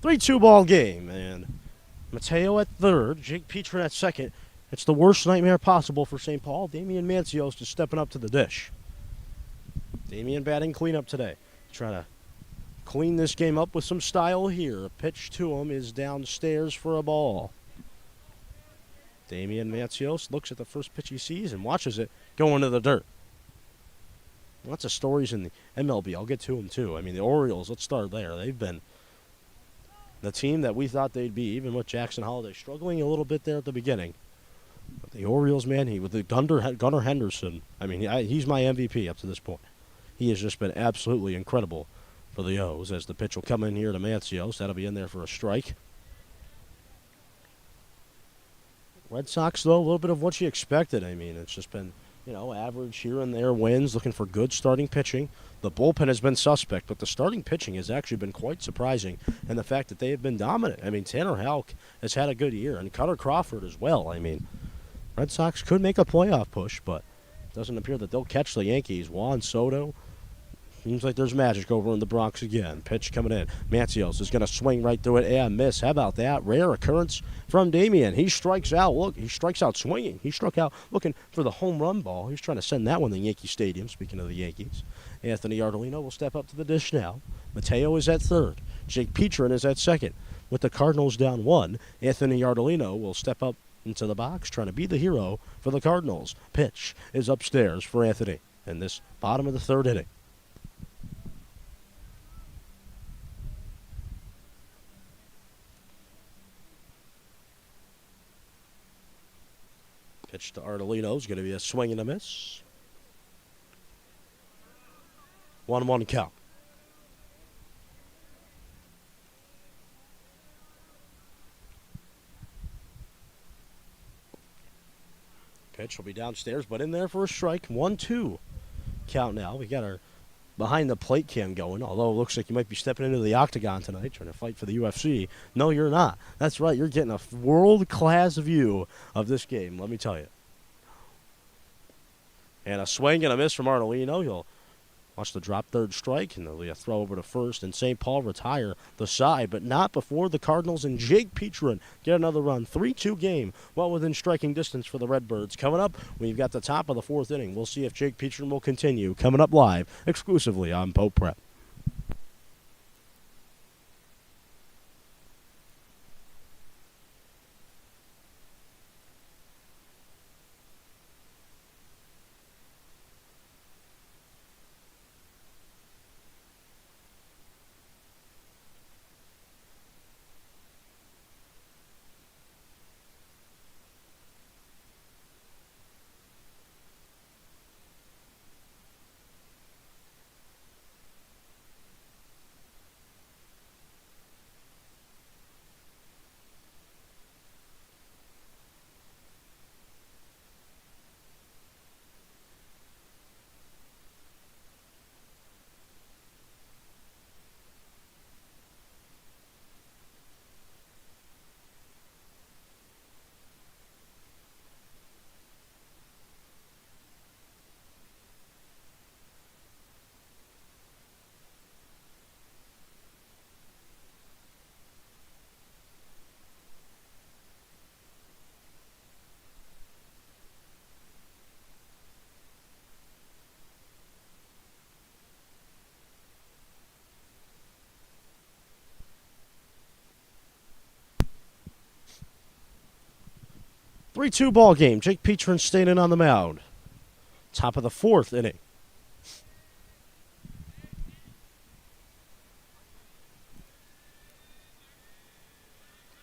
Three-two ball game, and Mateo at third, Jake Petrin at second. It's the worst nightmare possible for St. Paul. Damian Mancios is stepping up to the dish. Damian batting cleanup today. Trying to clean this game up with some style here. A pitch to him is downstairs for a ball. Damian Mancios looks at the first pitch he sees and watches it go into the dirt. Lots of stories in the MLB. I'll get to them, too. I mean, the Orioles, let's start there. They've been the team that we thought they'd be, even with Jackson Holliday struggling a little bit there at the beginning. But the Orioles, man, with the Gunnar Henderson, I mean, he's my MVP up to this point. He has just been absolutely incredible for the O's as the pitch will come in here to Mancios. That'll be in there for a strike. Red Sox, though, a little bit of what you expected. I mean, it's just been, average here and there wins, looking for good starting pitching. The bullpen has been suspect, but the starting pitching has actually been quite surprising, and the fact that they have been dominant. I mean, Tanner Houck has had a good year, and Cutter Crawford as well. I mean, Red Sox could make a playoff push, but it doesn't appear that they'll catch the Yankees. Juan Soto, seems like there's magic over in the Bronx again. Pitch coming in. Mancios is going to swing right through it and miss. How about that? Rare occurrence from Damian. He strikes out. Look, he strikes out swinging. He struck out looking for the home run ball. He's trying to send that one to Yankee Stadium, speaking of the Yankees. Anthony Ardolino will step up to the dish now. Mateo is at third. Jake Petrin is at second. With the Cardinals down 1, Anthony Ardolino will step up into the box, trying to be the hero for the Cardinals. Pitch is upstairs for Anthony in this bottom of the third inning. Pitch to Ardolino is going to be a swing and a miss. 1-1 count. Pitch will be downstairs, but in there for a strike. 1-2 count now. We got our behind the plate cam going, although it looks like you might be stepping into the octagon tonight trying to fight for the UFC. No, you're not. That's right. You're getting a world-class view of this game, let me tell you. And a swing and a miss from Arnolino. He'll watch the drop third strike, and there'll be a throw over to first, and St. Paul retire the side, but not before the Cardinals and Jake Petrin get another run. 3-2 game, well within striking distance for the Redbirds. Coming up, we've got the top of the fourth inning. We'll see if Jake Petrin will continue. Coming up live, exclusively on Pope Prep. 3-2 ball game. Jake Petrin staying in on the mound. Top of the fourth inning.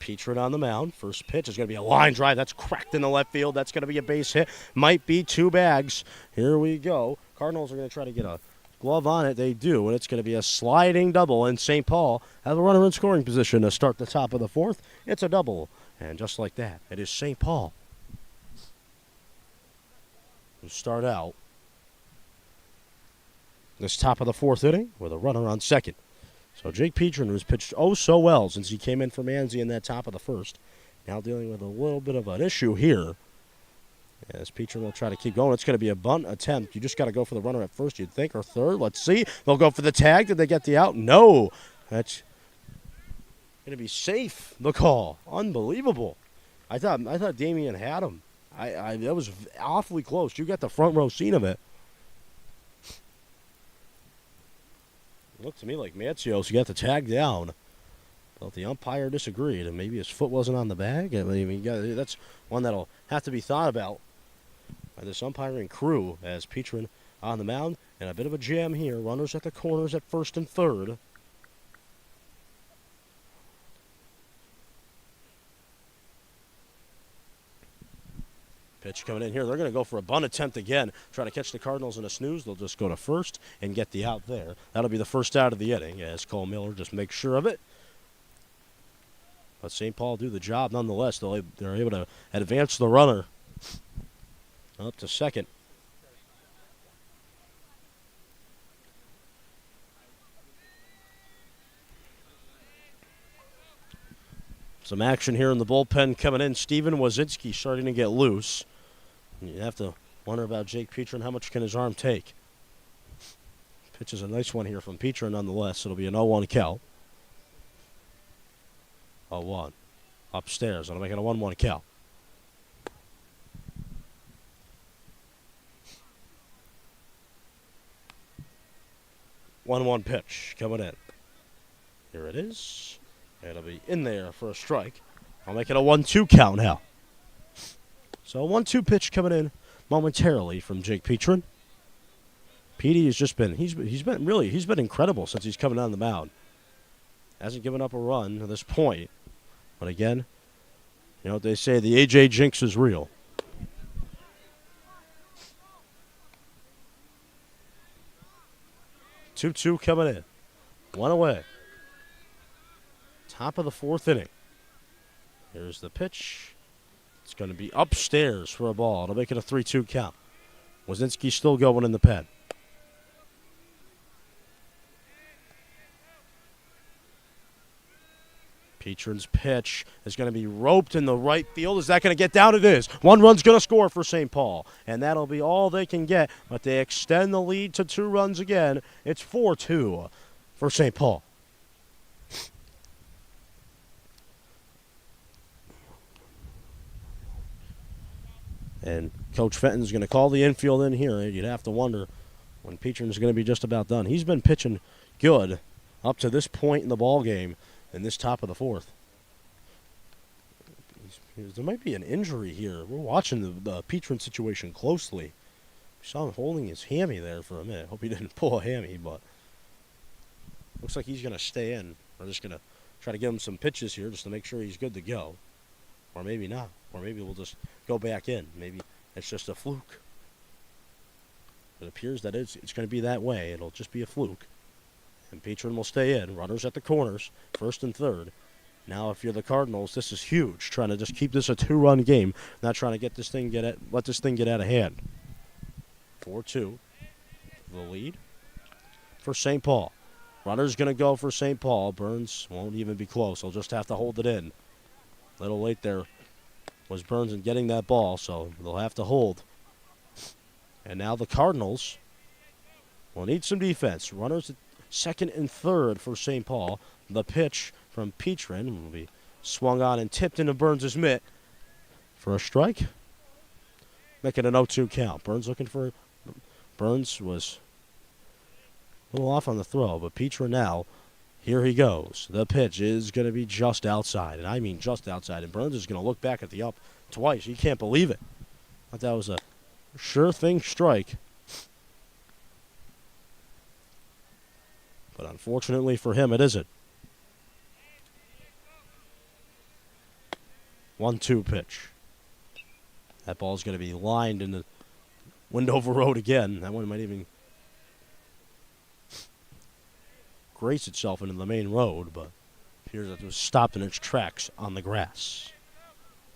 Petrin on the mound. First pitch is going to be a line drive. That's cracked in the left field. That's going to be a base hit. Might be two bags. Here we go. Cardinals are going to try to get a glove on it. They do, and it's going to be a sliding double, and St. Paul has a runner in scoring position to start the top of the fourth. It's a double, and just like that, it is St. Paul who start out this top of the fourth inning with a runner on second. So Jake Petrin, who's pitched oh so well since he came in for Manzi in that top of the first, now dealing with a little bit of an issue here. As Petrin will try to keep going. It's going to be a bunt attempt. You just got to go for the runner at first, you'd think, or third. Let's see. They'll go for the tag. Did they get the out? No. That's going to be safe, the call. Unbelievable. I thought Damian had him. That was awfully close. You got the front row scene of it. It looked to me like Matsios got the tag down. But the umpire disagreed, and maybe his foot wasn't on the bag. I mean, that's one that'll have to be thought about by this umpiring crew as Petrin on the mound. And a bit of a jam here. Runners at the corners at first and third. Pitch coming in here. They're going to go for a bunt attempt again. Try to catch the Cardinals in a snooze. They'll just go to first and get the out there. That'll be the first out of the inning as Cole Miller just makes sure of it. But St. Paul do the job nonetheless. They're able to advance the runner up to second. Some action here in the bullpen coming in. Steven Wazinski starting to get loose. You have to wonder about Jake Petrin. How much can his arm take? Pitch is a nice one here from Petrin nonetheless. It'll be an 0-1 count. 0-1. Upstairs. I'll make it a 1-1 count. One pitch coming in. Here it is. It'll be in there for a strike. I'll make it a 1-2 count now. So a 1-2 pitch coming in momentarily from Jake Petrin. Petey has just been he's been incredible since he's coming on the mound. Hasn't given up a run to this point. But again, you know what they say, the AJ jinx is real. Two coming in. One away. Top of the fourth inning. Here's the pitch. It's going to be upstairs for a ball. It'll make it a 3-2 count. Wazinski still going in the pen. Petrin's pitch is going to be roped in the right field. Is that going to get down? It is. One run's going to score for St. Paul, and that'll be all they can get, but they extend the lead to 2 runs again. It's 4-2 for St. Paul. And Coach Fenton's going to call the infield in here. You'd have to wonder when Petrin's going to be just about done. He's been pitching good up to this point in the ball game in this top of the 4th. There might be an injury here. We're watching the Petrin situation closely. We saw him holding his hammy there for a minute. Hope he didn't pull a hammy, but looks like he's going to stay in. We're just going to try to give him some pitches here just to make sure he's good to go. Or maybe not. Or maybe we'll just go back in. Maybe it's just a fluke. It appears that it's going to be that way. It'll just be a fluke. And Petrin will stay in. Runners at the corners, first and third. Now, if you're the Cardinals, this is huge. Trying to just keep this a 2-run game. Not trying to let this thing get out of hand. 4-2. The lead for St. Paul. Runner's going to go for St. Paul. Burns won't even be close. He'll just have to hold it in. A little late there was Burns in getting that ball, so they'll have to hold. And now the Cardinals will need some defense. Runners at second and third for St. Paul. The pitch from Petrin will be swung on and tipped into Burns' mitt for a strike. Make it an 0-2 count. Burns was a little off on the throw, but Petrin now, here he goes. The pitch is going to be just outside, and I mean just outside. And Burns is going to look back at the up twice. He can't believe it. I thought that was a sure thing strike. But unfortunately for him, it isn't. 1-2 pitch. That ball's going to be lined in the Windover Road again. That one might even grace itself into the main road, but appears that it was stopped in its tracks on the grass.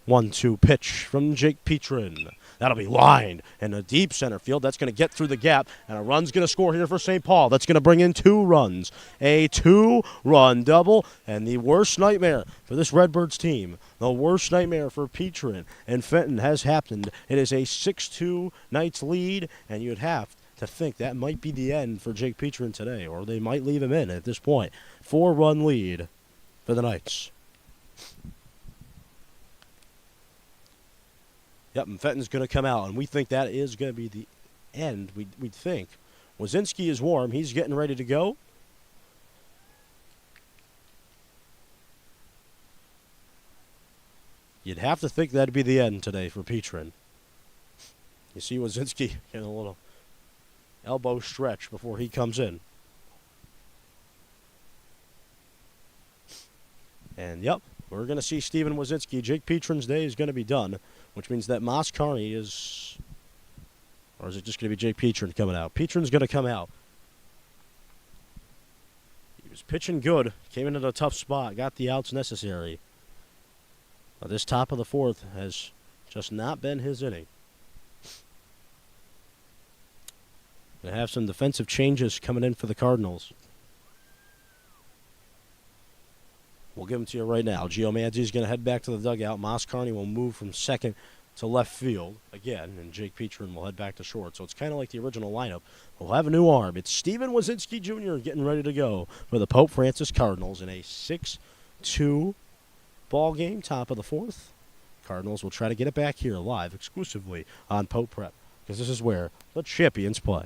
1-2 pitch from Jake Petrin. That'll be lined in the deep center field. That's going to get through the gap, and a run's going to score here for St. Paul. That's going to bring in 2 runs. A 2-run double, and the worst nightmare for this Redbirds team, the worst nightmare for Petrin and Fenton has happened. It is a 6-2 Knights lead, and you'd have to think that might be the end for Jake Petrin today, or they might leave him in at this point. 4-run lead for the Knights. Yep, and Fenton's going to come out, and we think that is going to be the end, we'd think. Wazinski is warm. He's getting ready to go. You'd have to think that'd be the end today for Petrin. You see Wazinski getting a little elbow stretch before he comes in. And, yep, we're going to see Steven Wazinski. Jake Petrin's day is going to be done, which means that Moss Carney is, or is it just going to be Jake Petrin coming out? Petrin's going to come out. He was pitching good, came into a tough spot, got the outs necessary. But this top of the 4th has just not been his inning. Going to have some defensive changes coming in for the Cardinals. We'll give them to you right now. Gio Manzi's going to head back to the dugout. Moss Carney will move from second to left field again, and Jake Petrin will head back to short. So it's kind of like the original lineup. We'll have a new arm. It's Steven Wazinski Jr. getting ready to go for the Pope Francis Cardinals in a 6-2 ball game, top of the 4th. Cardinals will try to get it back here live exclusively on Pope Prep, because this is where the champions play.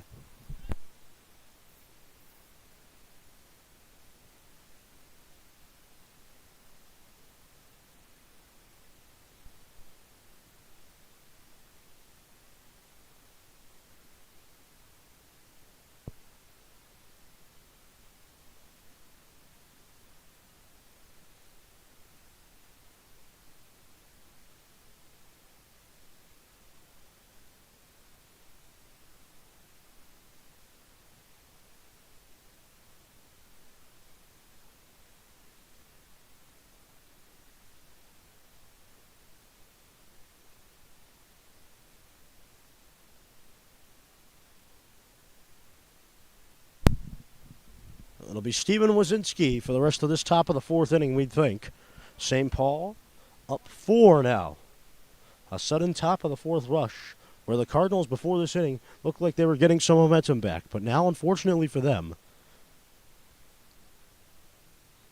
It'll be Steven Wazinski for the rest of this top of the fourth inning, we'd think. St. Paul up 4 now. A sudden top of the fourth rush where the Cardinals before this inning looked like they were getting some momentum back. But now, unfortunately for them,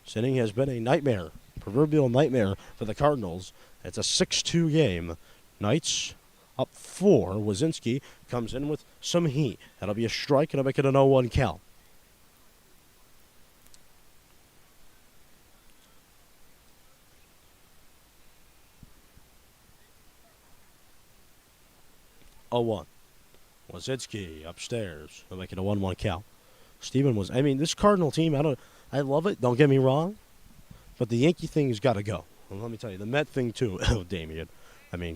this inning has been a nightmare, proverbial nightmare for the Cardinals. It's a 6-2 game. Knights up 4. Wazinski comes in with some heat. That'll be a strike, and it'll make it an 0-1 count. Wazinski upstairs. They'll make it a 1-1 count. Steven was, this Cardinal team, I love it, don't get me wrong, but the Yankee thing has got to go. Well, let me tell you, the Met thing too. Oh, Damien.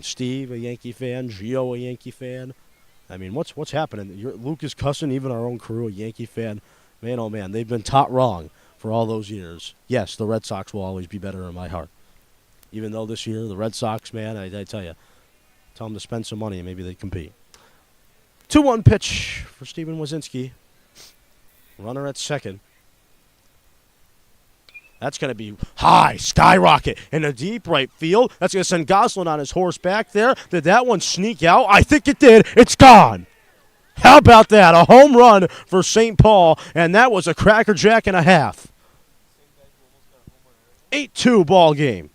Steve, a Yankee fan, Gio, a Yankee fan. What's happening? Lucas Cussin, even our own crew, a Yankee fan. Man, oh man, they've been taught wrong for all those years. Yes, the Red Sox will always be better in my heart. Even though this year, the Red Sox, man, I tell you, tell them to spend some money and maybe they compete. 2-1 pitch for Steven Wazinski. Runner at second. That's going to be high, skyrocket in a deep right field. That's going to send Goslin on his horse back there. Did that one sneak out? I think it did. It's gone. How about that? A home run for St. Paul, and that was a crackerjack and a half. 8-2 ball game.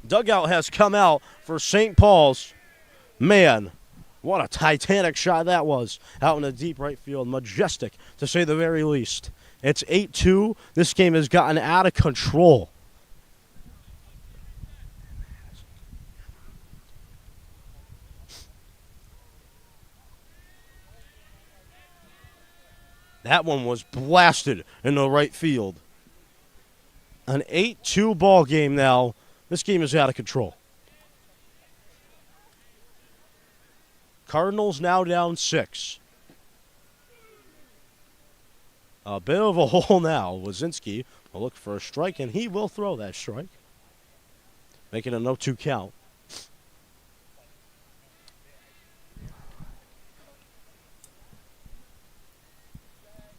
Dugout has come out for St. Paul's. Man, what a titanic shot that was out in the deep right field. Majestic, to say the very least. It's 8-2. This game has gotten out of control. That one was blasted in the right field. An 8-2 ball game now. This game is out of control. Cardinals now down 6. A bit of a hole now. Wazinski will look for a strike, and he will throw that strike. Making a 0-2 count.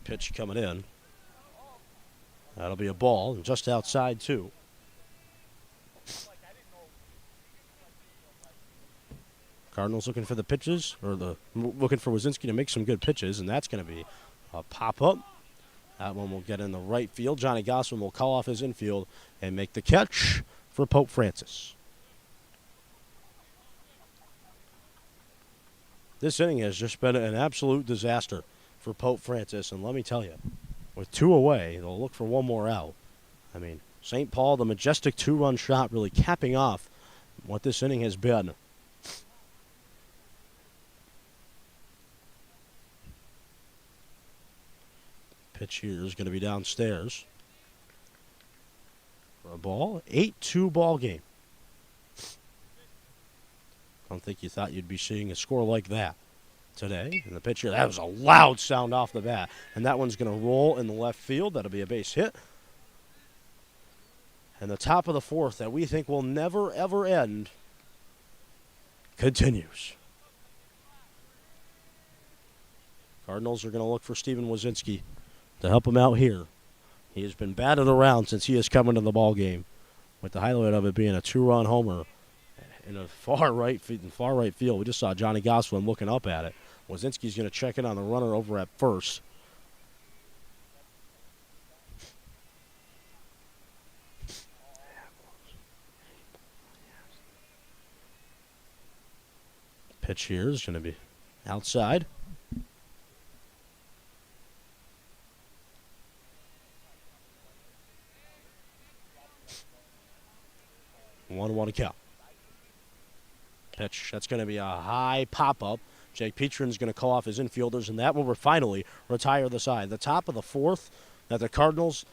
Pitch coming in. That'll be a ball, and just outside, too. Cardinals looking for the pitches, looking for Wazinski to make some good pitches, and that's going to be a pop-up. That one will get in the right field. Johnny Goslin will call off his infield and make the catch for Pope Francis. This inning has just been an absolute disaster for Pope Francis, and let me tell you, with 2 away, they'll look for one more out. St. Paul, the majestic 2-run shot, really capping off what this inning has been. Pitch here is going to be downstairs for a ball. 8-2 ball game. I don't think you thought you'd be seeing a score like that today. And the pitch here, that was a loud sound off the bat. And that one's going to roll in the left field. That'll be a base hit. And the top of the fourth that we think will never, ever end continues. Cardinals are going to look for Steven Wazinski to help him out here. He has been batted around since he has come into the ball game, with the highlight of it being a 2-run homer in a far right field. We just saw Johnny Goslin looking up at it. Wazinski's going to check in on the runner over at first. Pitch here is going to be outside. 1-1 count. Pitch. That's going to be a high pop-up. Jake Petrin's going to call off his infielders, and that will finally retire the side. The top of the fourth that the Cardinals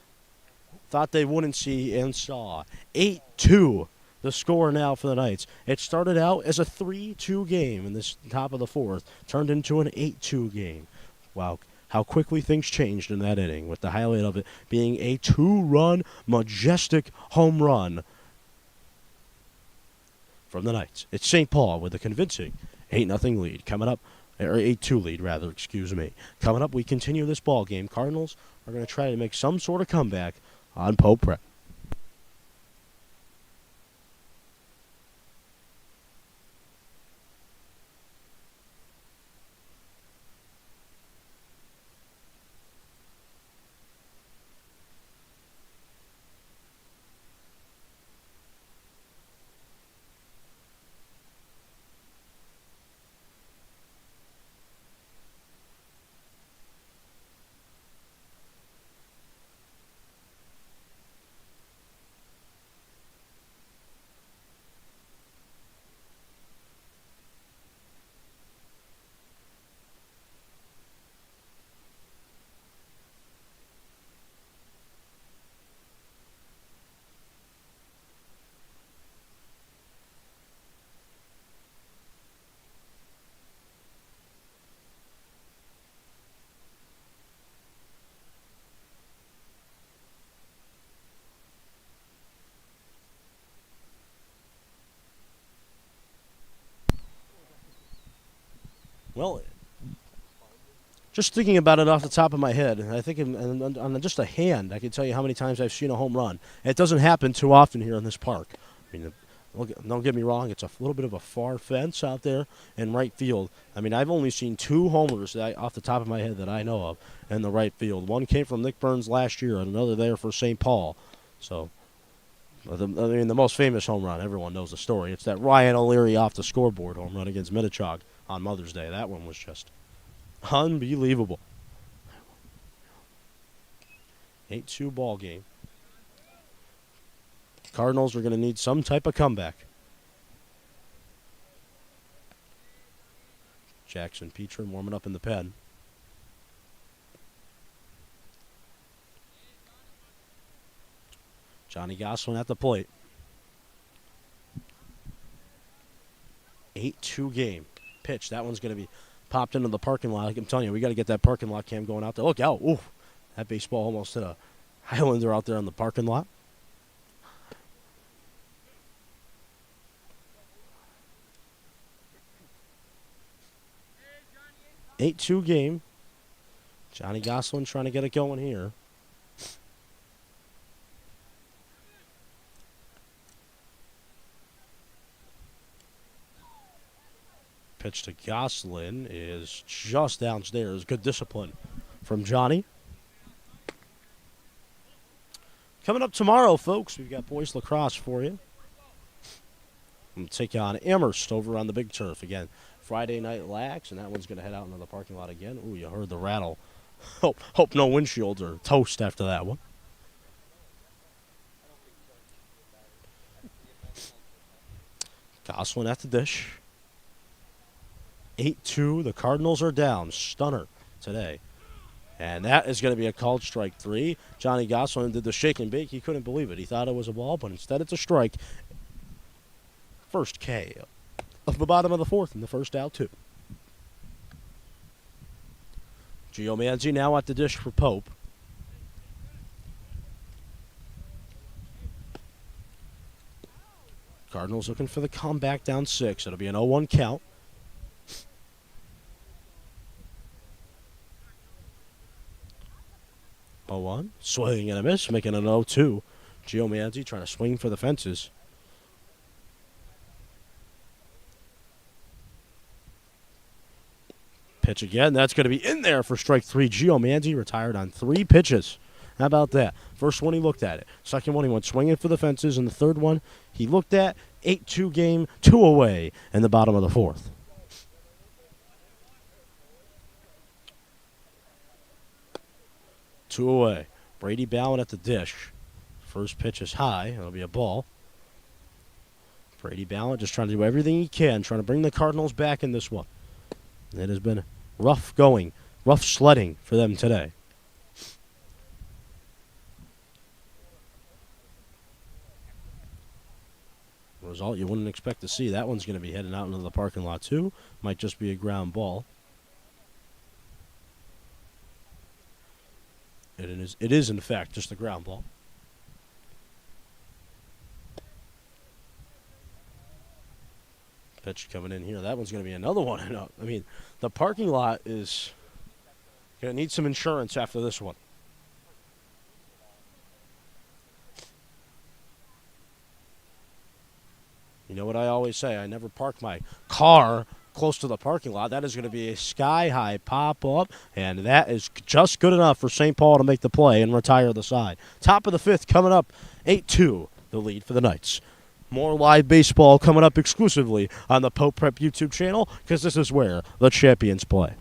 thought they wouldn't see and saw. 8-2 the score now for the Knights. It started out as a 3-2 game in this top of the fourth. Turned into an 8-2 game. Wow. How quickly things changed in that inning, with the highlight of it being a 2-run majestic home run from the Knights. It's St. Paul with a convincing 8-0 lead. Coming up or 8-2 lead, rather, excuse me. Coming up, we continue this ball game. Cardinals are going to try to make some sort of comeback on Pope Prep. Well, just thinking about it off the top of my head, I think on just a hand, I can tell you how many times I've seen a home run. It doesn't happen too often here in this park. I mean, don't get me wrong, it's a little bit of a far fence out there in right field. I mean, I've only seen 2 homers off the top of my head that I know of in the right field. One came from Nick Burns last year, and another there for St. Paul. So, the most famous home run, everyone knows the story. It's that Ryan O'Leary off the scoreboard home run against Minnetonka on Mother's Day. That one was just unbelievable. 8-2 ball game. Cardinals are going to need some type of comeback. Jackson Petrin warming up in the pen. Johnny Gosselin at the plate. 8-2 game. Pitch. That one's going to be popped into the parking lot. I'm telling you, we got to get that parking lot cam going out there. Look out. Ooh. That baseball almost hit a Highlander out there in the parking lot. Hey, 8-2 game. Johnny Gosselin trying to get it going here. Pitch to Gosselin is just downstairs. Good discipline from Johnny. Coming up tomorrow, folks, we've got boys lacrosse for you. I'm going to take on Amherst over on the big turf again. Friday night lax, and that one's going to head out into the parking lot again. Ooh, you heard the rattle. Hope no windshields are toast after that one. Gosselin at the dish. 8-2. The Cardinals are down. Stunner today. And that is going to be a called strike 3. Johnny Gosselin did the shake and bake. He couldn't believe it. He thought it was a ball, but instead it's a strike. First K of the bottom of the 4th and the first out 2. Gio Manzi now at the dish for Pope. Cardinals looking for the comeback down 6. It'll be an 0-1 count. 0-1. Swing and a miss, making an 0-2. Gio Manzi trying to swing for the fences. Pitch again. That's going to be in there for strike 3. Gio Manzi retired on 3 pitches. How about that? First one, he looked at it. Second one, he went swinging for the fences. And the third one, he looked at. 8-2 game, 2 away in the bottom of the 4th. Two away. Brady Bowen at the dish. First pitch is high. It'll be a ball. Brady Bowen just trying to do everything he can, trying to bring the Cardinals back in this one. It has been rough going, rough sledding for them today. Result you wouldn't expect to see. That one's going to be heading out into the parking lot too. Might just be a ground ball. It is in fact just a ground ball. Pitch coming in here. That one's going to be another one. I mean, the parking lot is going to need some insurance after this one. You know what I always say? I never park my car close to the parking lot. That is going to be a sky-high pop-up, and that is just good enough for St. Paul to make the play and retire the side. Top of the fifth coming up, 8-2, the lead for the Knights. More live baseball coming up exclusively on the Pope Prep YouTube channel, because this is where the champions play.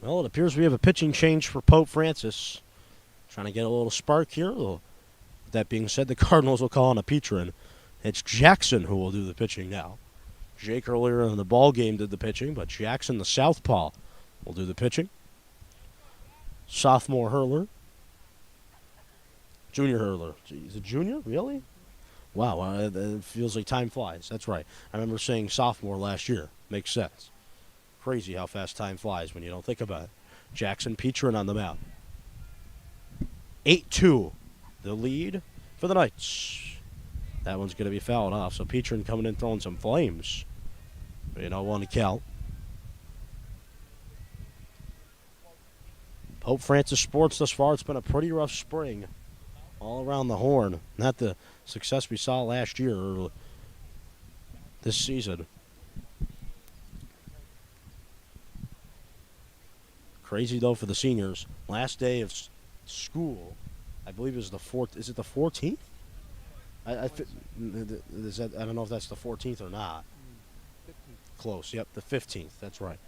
Well, it appears we have a pitching change for Pope Francis. Trying to get a little spark here. With that being said, the Cardinals will call on a Petrin. It's Jackson who will do the pitching now. Jake earlier in the ball game did the pitching, but Jackson, the southpaw, will do the pitching. Sophomore hurler. Junior hurler. Is it junior? Really? Wow, it feels like time flies. That's right. I remember saying sophomore last year. Makes sense. Crazy how fast time flies when you don't think about it. Jackson Petrin on the mound. 8-2, the lead for the Knights. That one's going to be fouled off, so Petrin coming in throwing some flames. 1 to count. Pope Francis sports thus far, it's been a pretty rough spring all around the horn. Not the success we saw last year or this season. Crazy, though, for the seniors. Last day of school, I believe it was the 4th. Is it the 14th? I don't know if that's the 14th or not. 15th. Close. Yep, the 15th. That's right.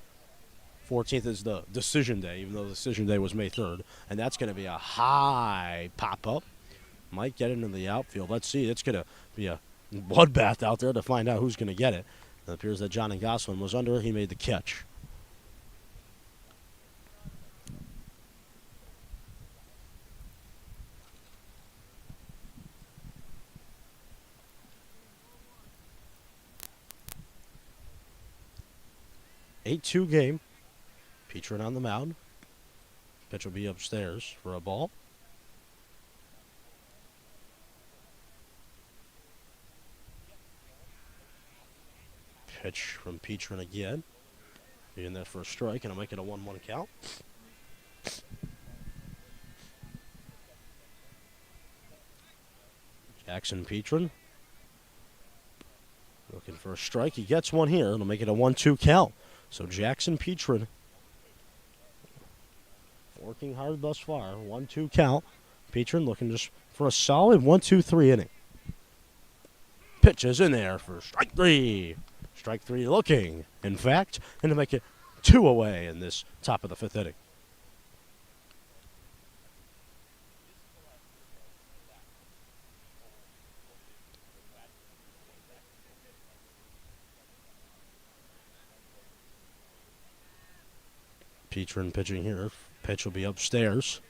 14th is the decision day, even though the decision day was May 3rd. And that's going to be a high pop-up. Might get into the outfield. Let's see. It's going to be a bloodbath out there to find out who's going to get it. It appears that John Goslin was under. He made the catch. Eight-2 game. Petrin on the mound. Pitch will be upstairs for a ball. Pitch from Petrin again. Being there for a strike, and I'll make it a 1-1 count. Jackson Petrin. Looking for a strike. He gets one here. It'll make it a 1-2 count. So Jackson Petrin working hard thus far. 1-2 count. Petrin looking just for a solid 1-2-3 inning. Pitch is in there for strike three. Strike three looking, in fact, and to make it 2 away in this top of the 5th inning. Petrin pitching here. Pitch will be upstairs.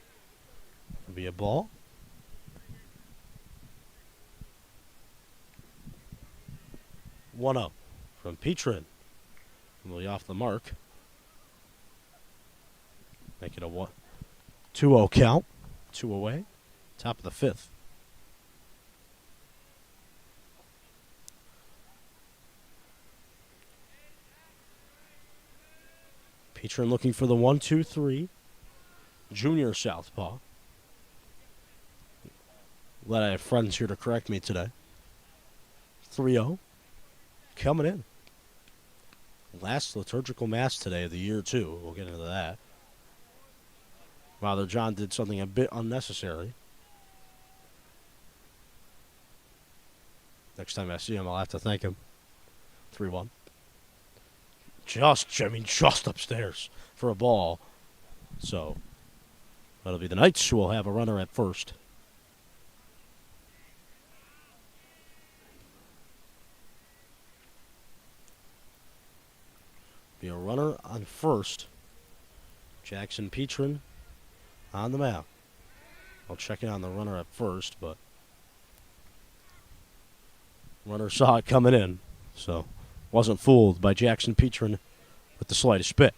It'll be a ball. One up from Petrin. Really off the mark. Make it a 2-0 count. 2 away. Top of the 5th. Petrin looking for the 1-2-3. Junior southpaw. Glad I have friends here to correct me today. 3-0. Coming in. Last liturgical mass today of the year, too. We'll get into that. Father John did something a bit unnecessary. Next time I see him, I'll have to thank him. 3-1. Just upstairs for a ball. So, that'll be the Knights who will have a runner at first. Be a runner on first. Jackson Petrin on the mound. I'll check in on the runner at first, but runner saw it coming in, so wasn't fooled by Jackson Petrin with the slightest bit.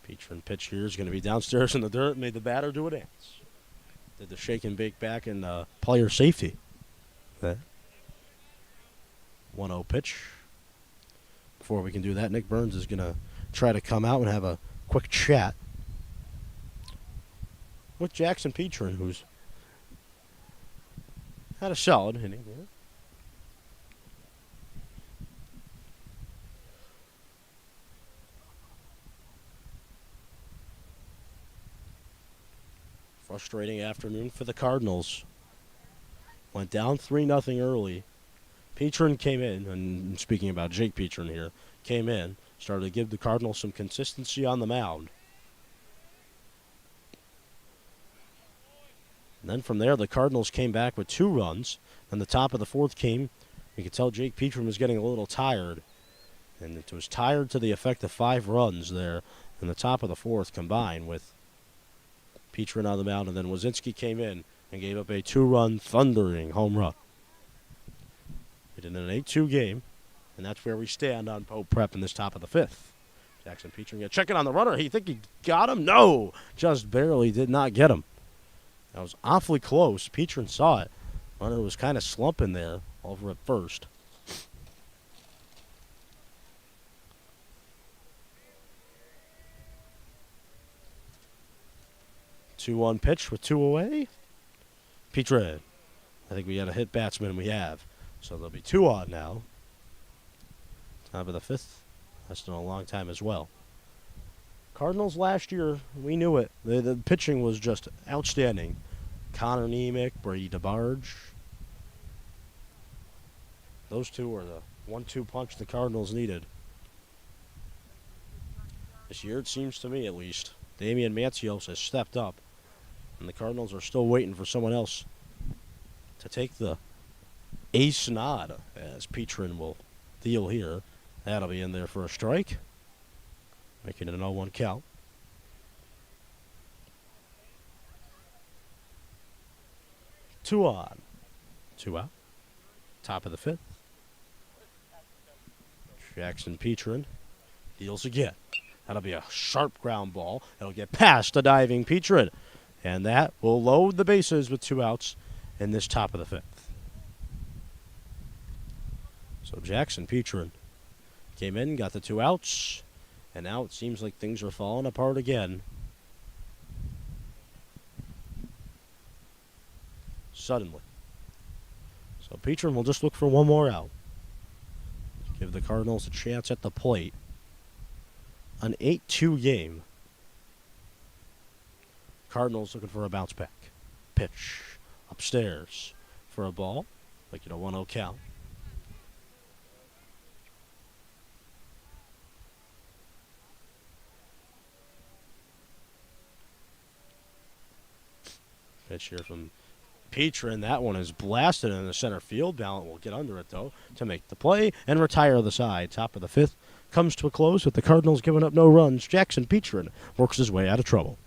Petrin pitch here is going to be downstairs in the dirt. Made the batter do a dance. Did the shake and bake back in player safety. There. 1-0 pitch. Before we can do that, Nick Burns is going to try to come out and have a quick chat with Jackson Petrin, who's had a solid inning here. Frustrating afternoon for the Cardinals. Went down 3-0 early. Petrin came in, and speaking about Jake Petrin here, came in, started to give the Cardinals some consistency on the mound. And then from there, the Cardinals came back with 2 runs. And the top of the 4th came. You could tell Jake Petrin was getting a little tired. And it was tired to the effect of 5 runs there in the top of the 4th combined with Petrin on the mound. And then Wazinski came in and gave up a 2-run thundering home run. It in an 8-2 game, and that's where we stand on Pope Prep in this top of the 5th. Jackson Petrin checking on the runner. He think he got him? No, just barely did not get him. That was awfully close. Petrin saw it. Runner was kind of slumping there over at first. Two-one pitch with 2 away. Petrin. I think we got a hit batsman. We have. So there'll be 2 on now. Top of the 5th. That's been a long time as well. Cardinals last year, we knew it. The pitching was just outstanding. Connor Nemec, Brady DeBarge. Those 2 are the 1-2 punch the Cardinals needed. This year, it seems to me at least, Damian Mancios has stepped up. And the Cardinals are still waiting for someone else to take the ace nod, as Petrin will deal here. That'll be in there for a strike, making it an 0-1 count. Two on, 2 out. Top of the 5th. Jackson Petrin deals again. That'll be a sharp ground ball. It'll get past the diving Petrin, and that will load the bases with 2 outs in this top of the 5th. So Jackson Petrin came in, got the 2 outs, and now it seems like things are falling apart again. Suddenly. So Petrin will just look for 1 more out. Give the Cardinals a chance at the plate. An 8-2 game. Cardinals looking for a bounce back. Pitch upstairs for a ball. Like a 1-0 count. Pitch here from Petrin. That one is blasted in the center field. Ballant will get under it, though, to make the play and retire the side. Top of the 5th comes to a close with the Cardinals giving up no runs. Jackson Petrin works his way out of trouble.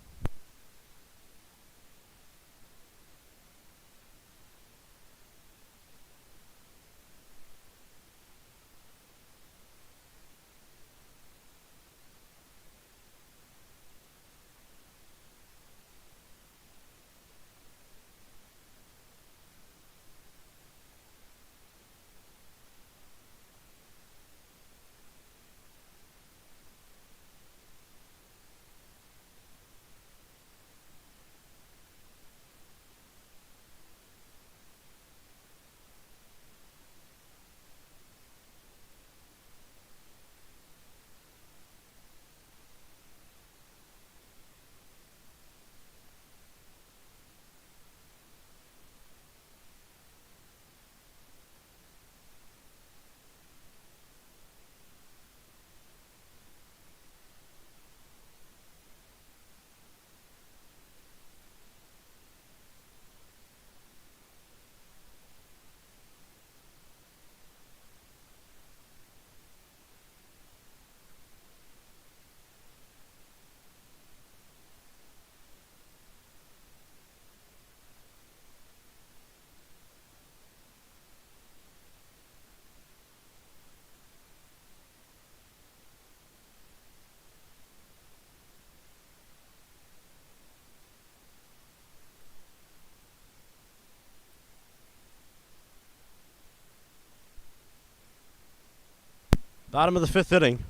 Bottom of the fifth inning.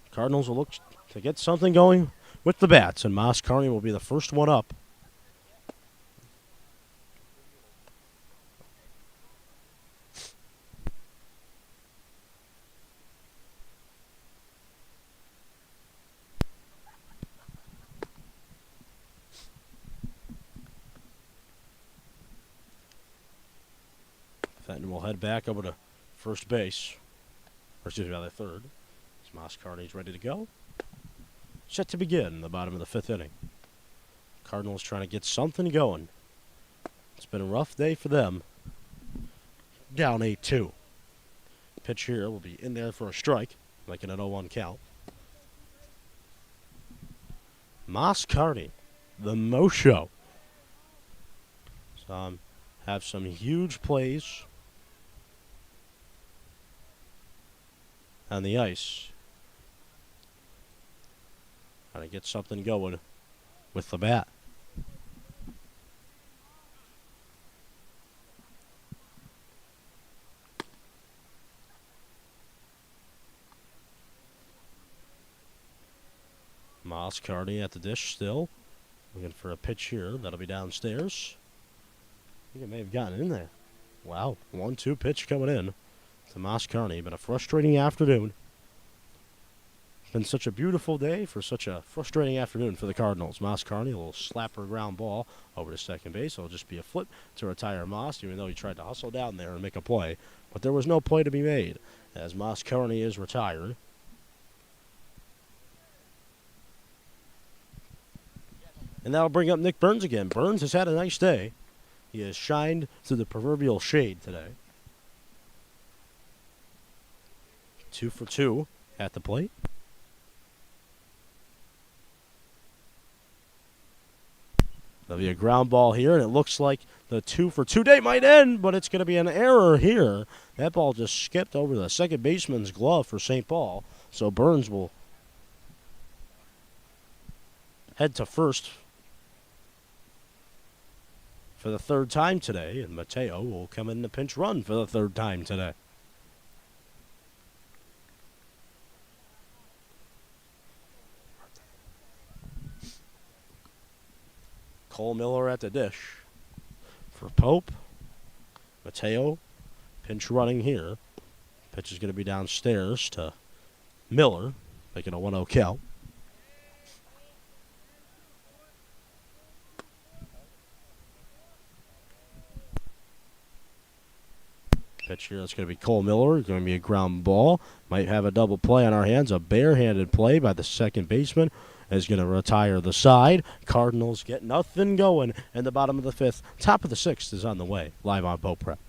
Cardinals will look to get something going with the bats, and Moss Kearney will be the first one up. Fenton will head back over to first base. Or excuse me, rather third. As Moss Kearney's ready to go. Set to begin the bottom of the fifth inning. Cardinals trying to get something going. It's been a rough day for them. Down 8-2. Pitch here will be in there for a strike, making an 0-1 count. Moss Kearney, the Mo Show. Have some huge plays on the ice. Trying to get something going with the bat. Moss Kearney at the dish still. Looking for a pitch here. That'll be downstairs. I think it may have gotten in there. Wow. 1-2 pitch coming in to Moss Kearney. Been a frustrating afternoon. Been such a beautiful day for such a frustrating afternoon for the Cardinals. Moss Kearney, a little slapper ground ball over to second base. It'll just be a flip to retire Moss, even though he tried to hustle down there and make a play. But there was no play to be made as Moss Kearney is retired. And that'll bring up Nick Burns again. Burns has had a nice day. He has shined through the proverbial shade today. 2 for 2 at the plate. There'll be a ground ball here, and it looks like the 2 for 2 day might end, but it's going to be an error here. That ball just skipped over the second baseman's glove for St. Paul, so Burns will head to first for the third time today, and Mateo will come in the pinch run for the third time today. Cole Miller at the dish for Pope. Mateo, pinch running here. Pitch is going to be downstairs to Miller, making a 1-0 count. Pitch here, that's going to be Cole Miller. Going to be a ground ball. Might have a double play on our hands. A barehanded play by the second baseman is going to retire the side. Cardinals get nothing going in the bottom of the fifth. Top of the sixth is on the way. Live on Pope Prep.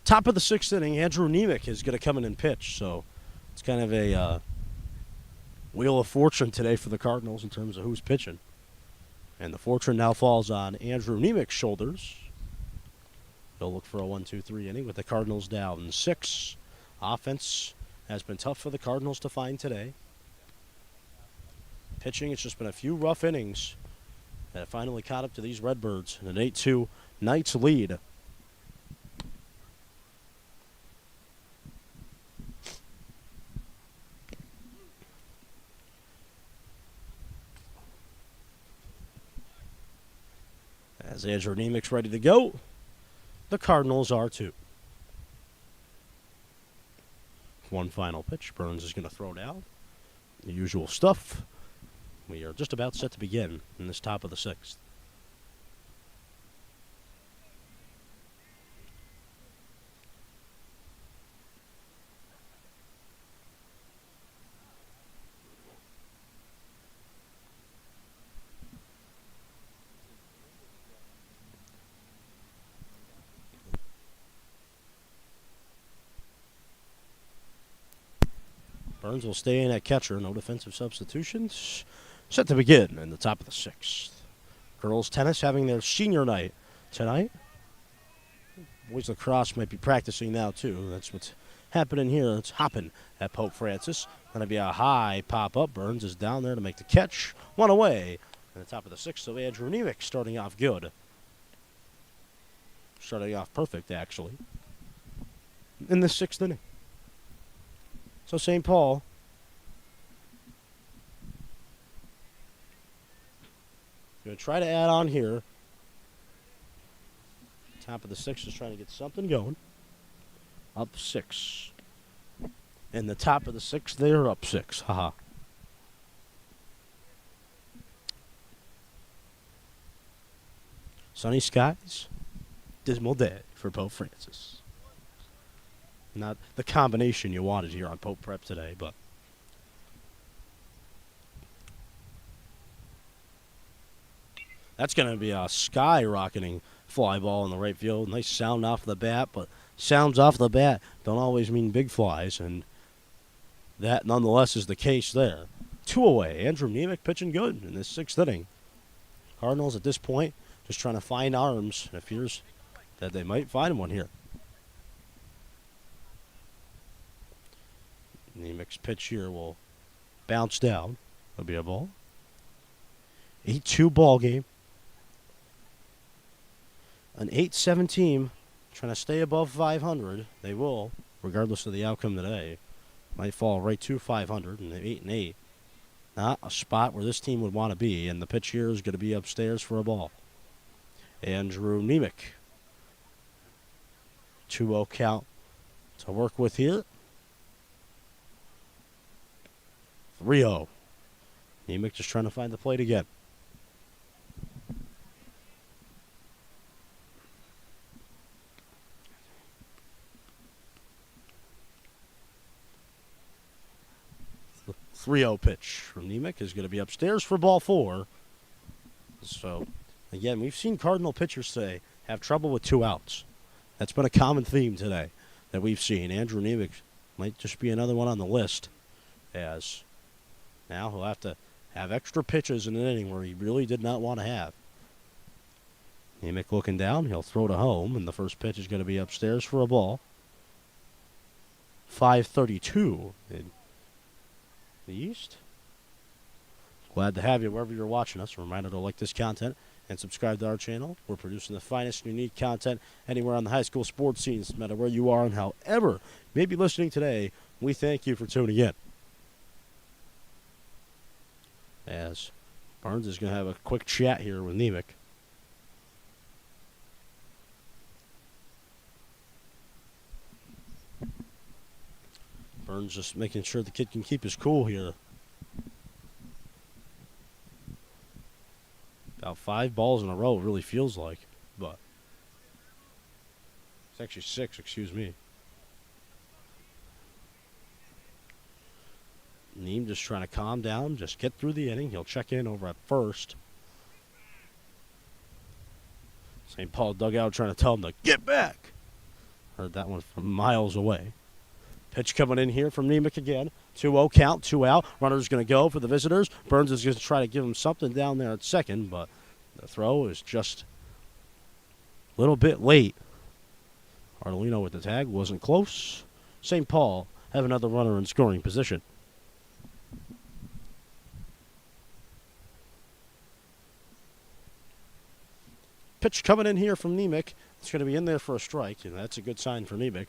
Top of the sixth inning, Andrew Nemec is going to come in and pitch. So it's kind of a wheel of fortune today for the Cardinals in terms of who's pitching. And the fortune now falls on Andrew Nemec's shoulders. He'll look for a 1-2-3 inning with the Cardinals down 6. Offense has been tough for the Cardinals to find today. Pitching, it's just been a few rough innings that finally caught up to these Redbirds in an 8-2 Knights lead. As Andrew Nemec's ready to go, the Cardinals are too. One final pitch. Burns is going to throw down. The usual stuff. We are just about set to begin in this top of the sixth. Burns will stay in at catcher. No defensive substitutions. Set to begin in the top of the sixth. Girls tennis having their senior night tonight. Boys lacrosse might be practicing now, too. That's what's happening here. It's hopping at Pope Francis. Going to be a high pop-up. Burns is down there to make the catch. One away. In the top of the sixth, so Andrew Nemec starting off good. Starting off perfect, actually, in the sixth inning. So St. Paul going to try to add on here. Top of the sixth is trying to get something going. Up 6. In the top of the sixth, they are up 6. Haha. Sunny skies. Dismal day for Pope Francis. Not the combination you wanted here on Pope Prep today, but that's going to be a skyrocketing fly ball in the right field. Nice sound off the bat, but sounds off the bat don't always mean big flies, and that nonetheless is the case there. 2 away. Andrew Nemec pitching good in this sixth inning. Cardinals at this point just trying to find arms. It appears that they might find one here. Nemec's pitch here will bounce down. It'll be a ball. 8-2 ball game. An 8-7 team trying to stay above 500. They will, regardless of the outcome today. Might fall right to 500 and 8-8. Not a spot where this team would want to be, and the pitch here is going to be upstairs for a ball. Andrew Nemec. 2-0 count to work with here. 3-0. Nemec just trying to find the plate again. The 3-0 pitch from Nemec is going to be upstairs for ball 4. So, again, we've seen Cardinal pitchers today have trouble with 2 outs. That's been a common theme today that we've seen. Andrew Nemec might just be another one on the list, as now he'll have to have extra pitches in an inning where he really did not want to have. Nemec looking down. He'll throw to home, and the first pitch is going to be upstairs for a ball. 5:32 in the East. Glad to have you wherever you're watching us. A reminder to like this content and subscribe to our channel. We're producing the finest and unique content anywhere on the high school sports scenes, no matter where you are and however you may be listening today. We thank you for tuning in. As Barnes is going to have a quick chat here with Nemec. Burns just making sure the kid can keep his cool here. About 5 balls in a row, it really feels like, but it's actually 6, excuse me. Neem just trying to calm down, just get through the inning. He'll check in over at first. St. Paul dugout trying to tell him to get back. Heard that one from miles away. Pitch coming in here from Nemec again. 2-0 count, 2 out. Runner's going to go for the visitors. Burns is going to try to give him something down there at second, but the throw is just a little bit late. Ardelino with the tag, wasn't close. St. Paul have another runner in scoring position. Pitch coming in here from Nemec. It's going to be in there for a strike, and that's a good sign for Nemec.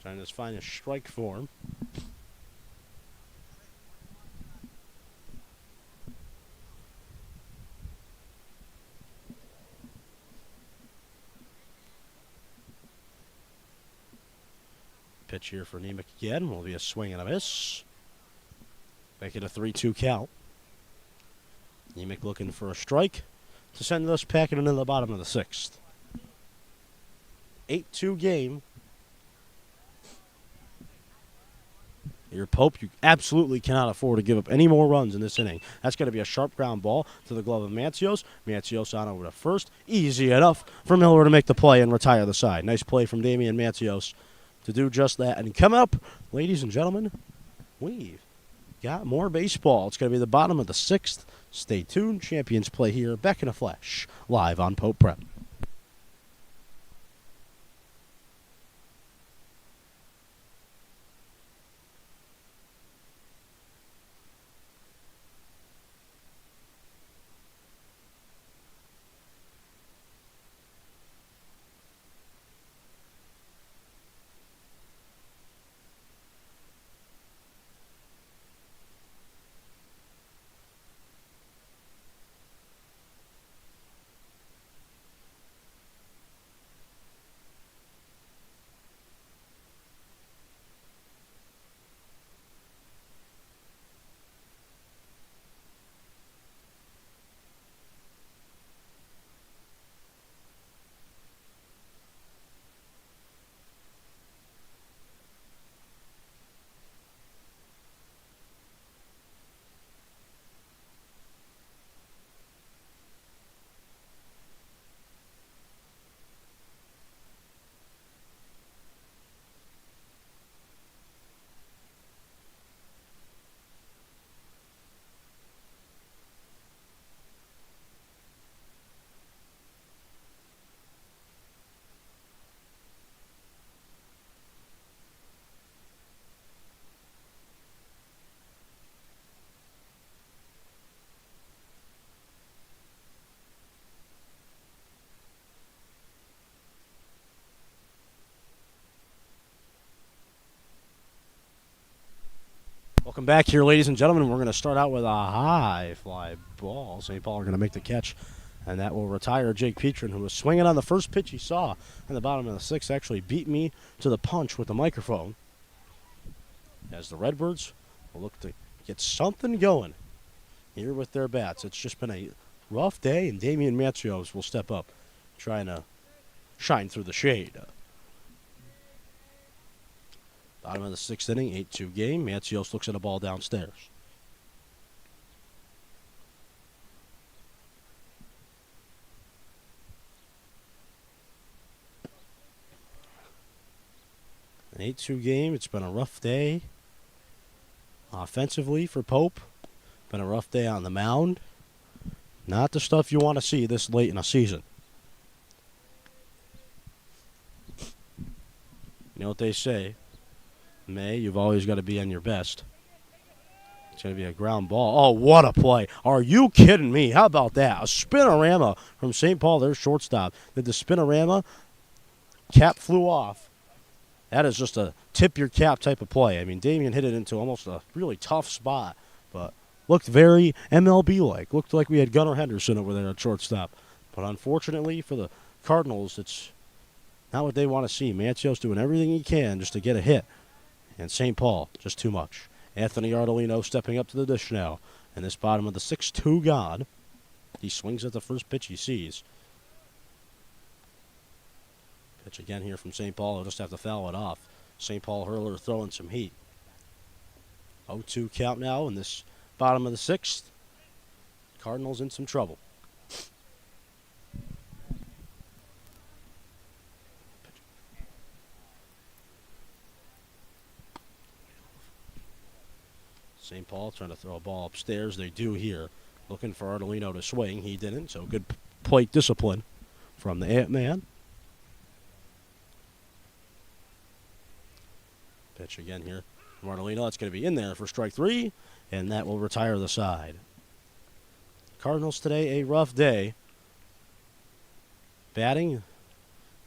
Trying to find a strike for him. Pitch here for Nemec again. Will be a swing and a miss. Make it a 3-2 count. Nemec looking for a strike to send us packing into the bottom of the 6th. 8-2 game. Your Pope, you absolutely cannot afford to give up any more runs in this inning. That's going to be a sharp ground ball to the glove of Mancios. Mancios on over to first. Easy enough for Miller to make the play and retire the side. Nice play from Damian Mancios to do just that. And come up, ladies and gentlemen, we've got more baseball. It's going to be the bottom of the 6th. Stay tuned. Champions play here. Back in a flash. Live on Pope Prep. Welcome back here, ladies and gentlemen. We're going to start out with a high fly ball. St. Paul are going to make the catch, and that will retire Jake Petrin, who was swinging on the first pitch he saw in the bottom of the 6th. Actually beat me to the punch with the microphone. As the Redbirds will look to get something going here with their bats. It's just been a rough day, and Damian Mancios will step up, trying to shine through the shade. Bottom of the 6th inning, 8-2 game. Mancios looks at a ball downstairs. An 8-2 game. It's been a rough day offensively for Pope. Been a rough day on the mound. Not the stuff you want to see this late in a season. You know what they say? May, you've always got to be on your best. It's going to be a ground ball. Oh, what a play. Are you kidding me? How about that? A spinorama from St. Paul, their shortstop. Did the spinorama? Cap flew off. That is just a tip your cap type of play. I mean, Damian hit it into almost a really tough spot, but looked very MLB-like. Looked like we had Gunnar Henderson over there at shortstop. But unfortunately for the Cardinals, it's not what they want to see. Mancios doing everything he can just to get a hit. And St. Paul, just too much. Anthony Ardolino stepping up to the dish now. And this bottom of the 6-2 gone. He swings at the first pitch he sees. Pitch again here from St. Paul. He'll just have to foul it off. St. Paul hurler throwing some heat. 0-2 count now in this bottom of the 6th. Cardinals in some trouble. St. Paul trying to throw a ball upstairs. They do here. Looking for Ardolino to swing. He didn't, so good plate discipline from the Ant-Man. Pitch again here from Ardolino. That's going to be in there for strike 3, and that will retire the side. Cardinals today, a rough day. batting.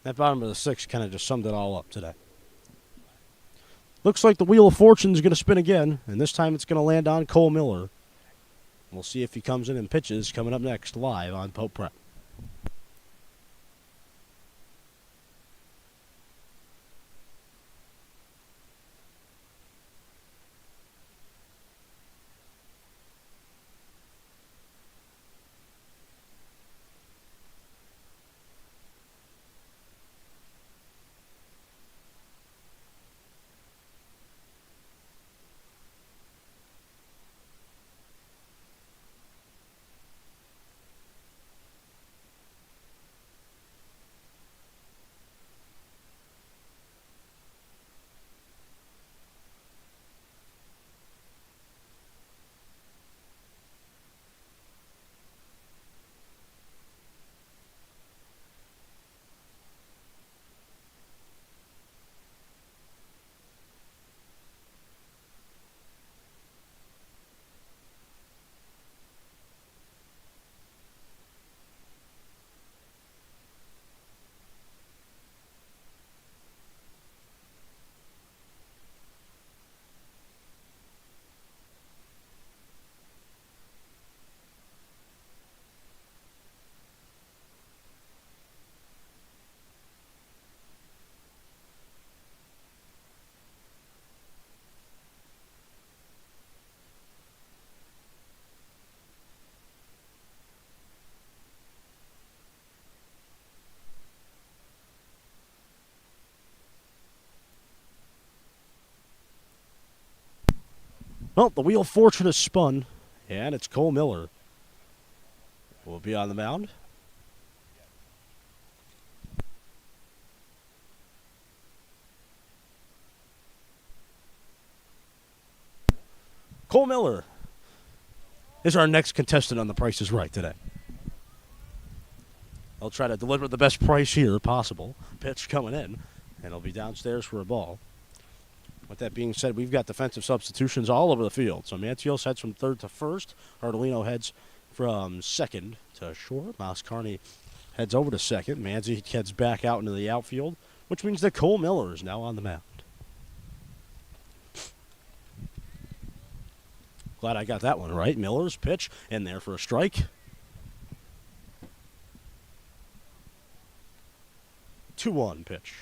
That bottom of the sixth kind of just summed it all up today. Looks like the Wheel of Fortune is going to spin again, and this time it's going to land on Cole Miller. We'll see if he comes in and pitches coming up next live on Pope Prep. Well, the Wheel of Fortune is spun, and it's Cole Miller who will be on the mound. Cole Miller is our next contestant on The Price is Right today. I'll try to deliver the best price here possible. Pitch coming in, and he'll be downstairs for a ball. With that being said, we've got defensive substitutions all over the field. So Mantios heads from third to first. Ardolino heads from second to short. Mouse Carney heads over to second. Manzi heads back out into the outfield, which means that Cole Miller is now on the mound. Glad I got that one right. Miller's pitch in there for a strike. 2-1 pitch.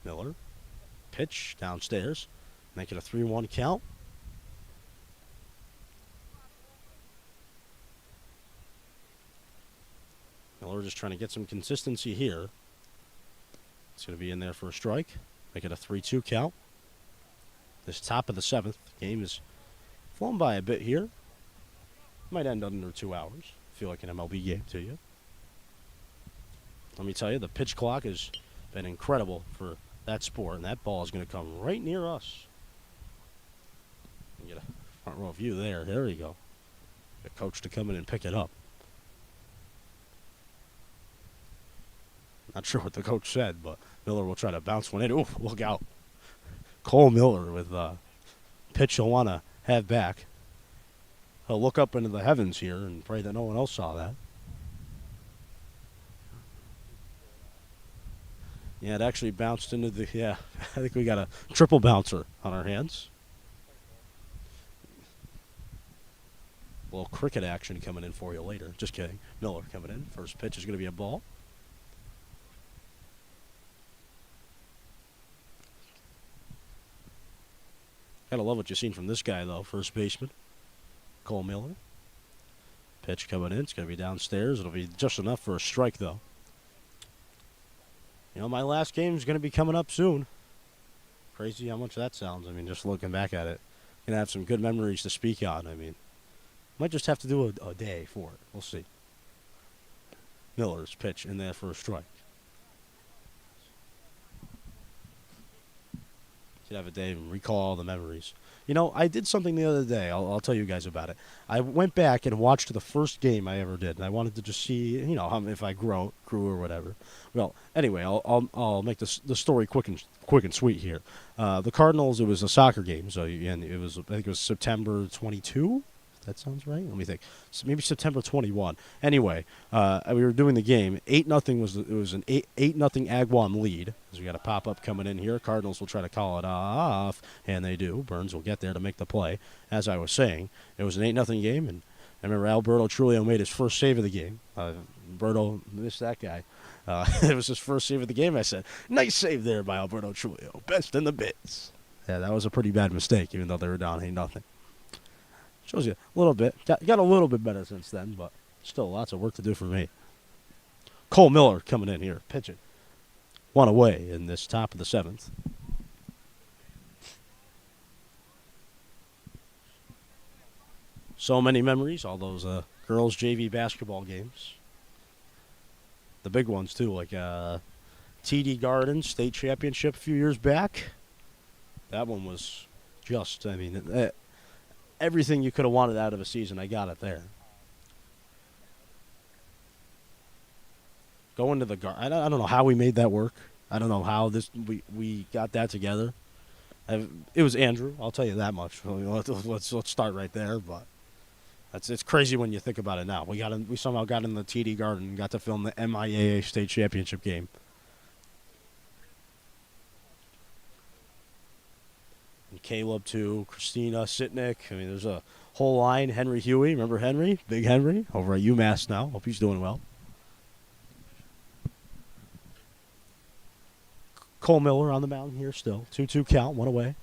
Miller, pitch downstairs, make it a 3-1 count. Miller just trying to get some consistency here. It's going to be in there for a strike, make it a 3-2 count. This top of the seventh, game is flown by a bit here. Might end under 2 hours. Feel like an MLB game to you. Let me tell you, the pitch clock has been incredible for that sport, and that ball is going to come right near us. Get a front row view there. There you go. Get coach to come in and pick it up. Not sure what the coach said, but Miller will try to bounce one in. Ooh, look out. Cole Miller with a pitch he'll want to have back. He'll look up into the heavens here and pray that no one else saw that. Yeah, it actually bounced into the, I think we got a triple bouncer on our hands. A little cricket action coming in for you later. Just kidding. Miller coming in. First pitch is going to be a ball. Gotta love what you've seen from this guy, though. First baseman, Cole Miller. Pitch coming in. It's going to be downstairs. It'll be just enough for a strike, though. You know, my last game is going to be coming up soon. Crazy how much that sounds. I mean, just looking back at it. Going to have some good memories to speak on. I mean, might just have to do a day for it. We'll see. Miller's pitch in there for a strike. could have a day and recall all the memories. You know, I did something the other day. I'll tell you guys about it. I went back and watched the first game I ever did, and I wanted to just see, you know, if I grew or whatever. Well, anyway, I'll make the story quick and sweet here. The Cardinals. It was a soccer game, so and it was, I think it was September 22. That sounds right. Let me think. So maybe September 21. Anyway, we were doing the game. 8-0 was an 8-0 Agawam lead. So we got a pop up coming in here. Cardinals will try to call it off, and they do. Burns will get there to make the play. As I was saying, it was an 8-0 game, and I remember Alberto Trulio made his first save of the game. Alberto missed that guy. It was his first save of the game. I said, "Nice save there by Alberto Trulio. Best in the biz." Yeah, that was a pretty bad mistake, even though they were down 8-0. Shows you a little bit. Got a little bit better since then, but still lots of work to do for me. Cole Miller coming in here, pitching. One away in this top of the 7th. So many memories, all those girls' JV basketball games. The big ones, too, like TD Garden State Championship a few years back. That one was just, I mean, everything you could have wanted out of a season, I got it there. Going to the Garden, I don't know how we made that work. I don't know how we got that together. It was Andrew, I'll tell you that much. Let's start right there, but it's crazy when you think about it now. We somehow got in the TD Garden and got to film the MIAA State Championship game. And Caleb, too. Christina Sitnick. I mean, there's a whole line. Henry Huey. Remember Henry? Big Henry. Over at UMass now. Hope he's doing well. Cole Miller on the mound here still. 2-2 count. One away.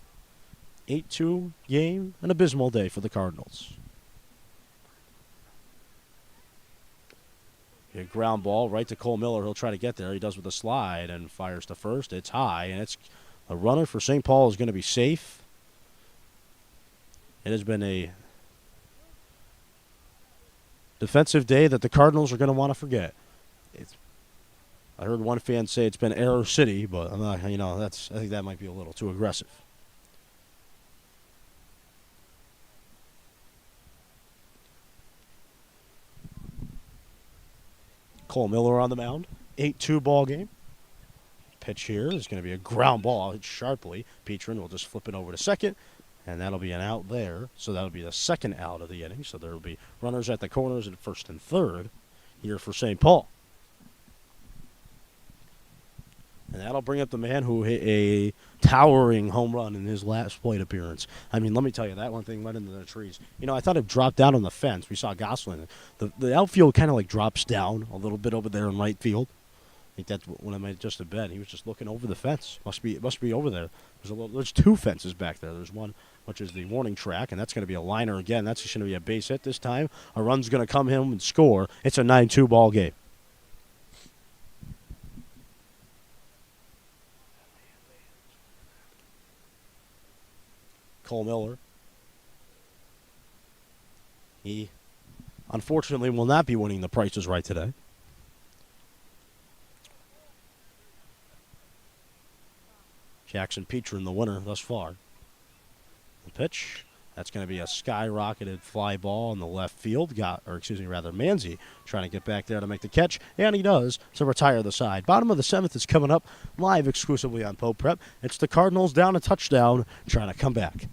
8-2 game. An abysmal day for the Cardinals. A ground ball right to Cole Miller. He'll try to get there. He does with a slide and fires to first. It's high, and it's a runner for St. Paul is going to be safe. It has been a defensive day that the Cardinals are going to want to forget. I heard one fan say it's been Error City, but I'm not. You know, I think that might be a little too aggressive. Cole Miller on the mound. 8-2 ball game. Pitch here is going to be a ground ball. Hit sharply. Petrin will just flip it over to second, and that'll be an out there. So that'll be the second out of the inning. So there will be runners at the corners at first and third here for St. Paul. And that'll bring up the man who hit a towering home run in his last plate appearance. I mean, let me tell you, that one thing went into the trees. You know, I thought it dropped down on the fence. We saw Gosselin. The outfield kind of like drops down a little bit over there in right field. I think that's what it might just have been. He was just looking over the fence. It must be over there. There's two fences back there. There's one which is the warning track, and that's going to be a liner again. That's just going to be a base hit this time. A run's going to come in and score. It's a 9-2 ball game. Cole Miller. He, unfortunately, will not be winning the Price is Right today. Jackson Petrin, the winner thus far. The pitch, that's going to be a skyrocketed fly ball in the left field. Manzi trying to get back there to make the catch, and he does to retire the side. Bottom of the 7th is coming up live exclusively on Pope Prep. It's the Cardinals down a touchdown, trying to come back.